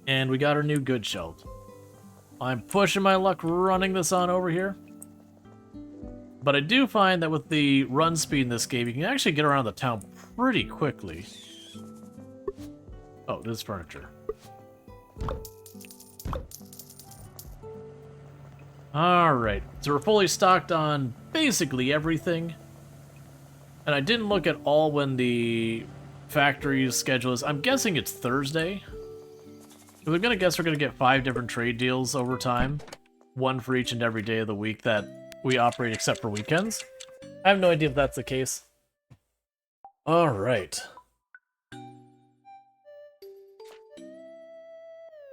and we got our new goods shelved. I'm pushing my luck running this on over here. But I do find that with the run speed in this game, you can actually get around the town pretty quickly. Oh, this is furniture. Alright, so we're fully stocked on basically everything. And I didn't look at all when the factory's schedule is. I'm guessing it's Thursday. So I'm gonna guess we're gonna get 5 different trade deals over time. One for each and every day of the week that we operate except for weekends. I have no idea if that's the case. Alright.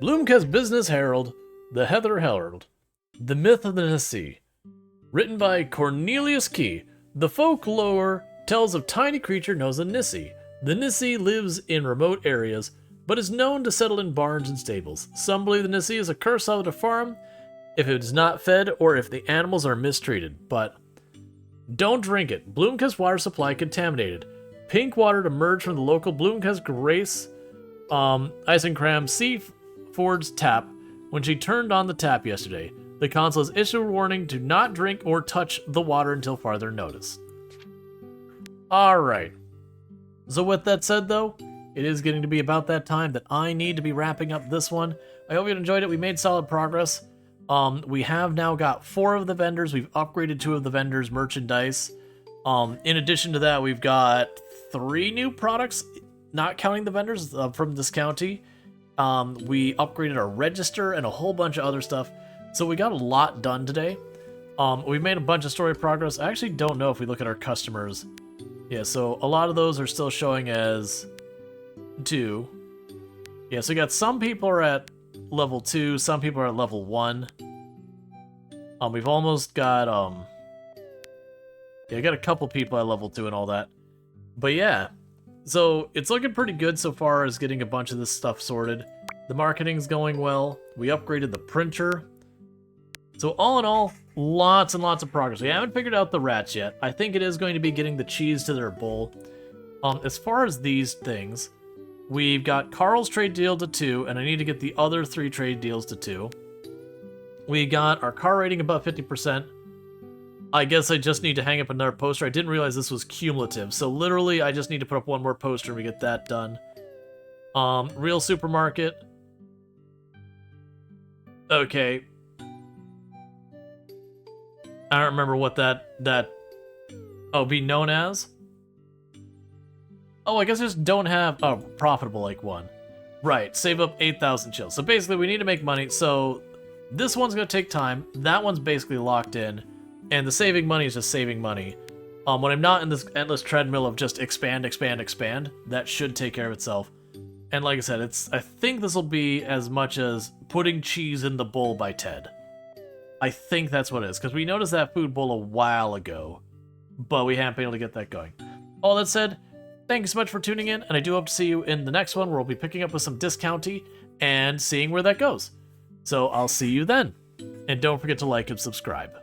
Bloomcast Business Herald, The Heather Herald, The Myth of the Nissi. Written by Cornelius Key. The folklore tells of tiny creature known as a Nissi. The Nissi lives in remote areas, but is known to settle in barns and stables. Some believe the Nissi is a curse of the farm if it is not fed or if the animals are mistreated, but don't drink it. Bloomcast water supply contaminated. Pink water emerged from the local Bloomcast Grace Eisenkram Seaford's tap when she turned on the tap yesterday. The council has issued a warning to not drink or touch the water until farther notice. Alright. So with that said though, it is getting to be about that time that I need to be wrapping up this one. I hope you enjoyed it. We made solid progress. We have now got 4 of the vendors. We've upgraded 2 of the vendors' merchandise. In addition to that, we've got 3 new products, not counting the vendors from this county. We upgraded our register and a whole bunch of other stuff. So we got a lot done today. We made a bunch of story progress. I actually don't know if we look at our customers. Yeah, so a lot of those are still showing as 2. Yeah, so we got some people are at level 2, some people are at level 1. We've almost got, yeah, I got a couple people at level 2 and all that. But yeah, so it's looking pretty good so far as getting a bunch of this stuff sorted. The marketing's going well. We upgraded the printer. So all in all, lots and lots of progress. We haven't figured out the rats yet. I think it is going to be getting the cheese to their bowl. As far as these things, we've got Carl's trade deal to 2, and I need to get the other 3 trade deals to 2. We got our car rating above 50%. I guess I just need to hang up another poster. I didn't realize this was cumulative, so literally I just need to put up one more poster and we get that done. Real supermarket. Okay. I don't remember what oh, be known as? Oh, I guess I just don't have, oh, profitable like one. Right, save up 8,000 chills. So basically we need to make money, so this one's gonna take time, that one's basically locked in, and the saving money is just saving money. When I'm not in this endless treadmill of just expand, expand, expand, that should take care of itself. And like I said, I think this will be as much as putting cheese in the bowl by Ted. I think that's what it is, because we noticed that food bowl a while ago, but we haven't been able to get that going. All that said, thank you so much for tuning in, and I do hope to see you in the next one where we'll be picking up with some discounty and seeing where that goes. So I'll see you then. and don't forget to like and subscribe.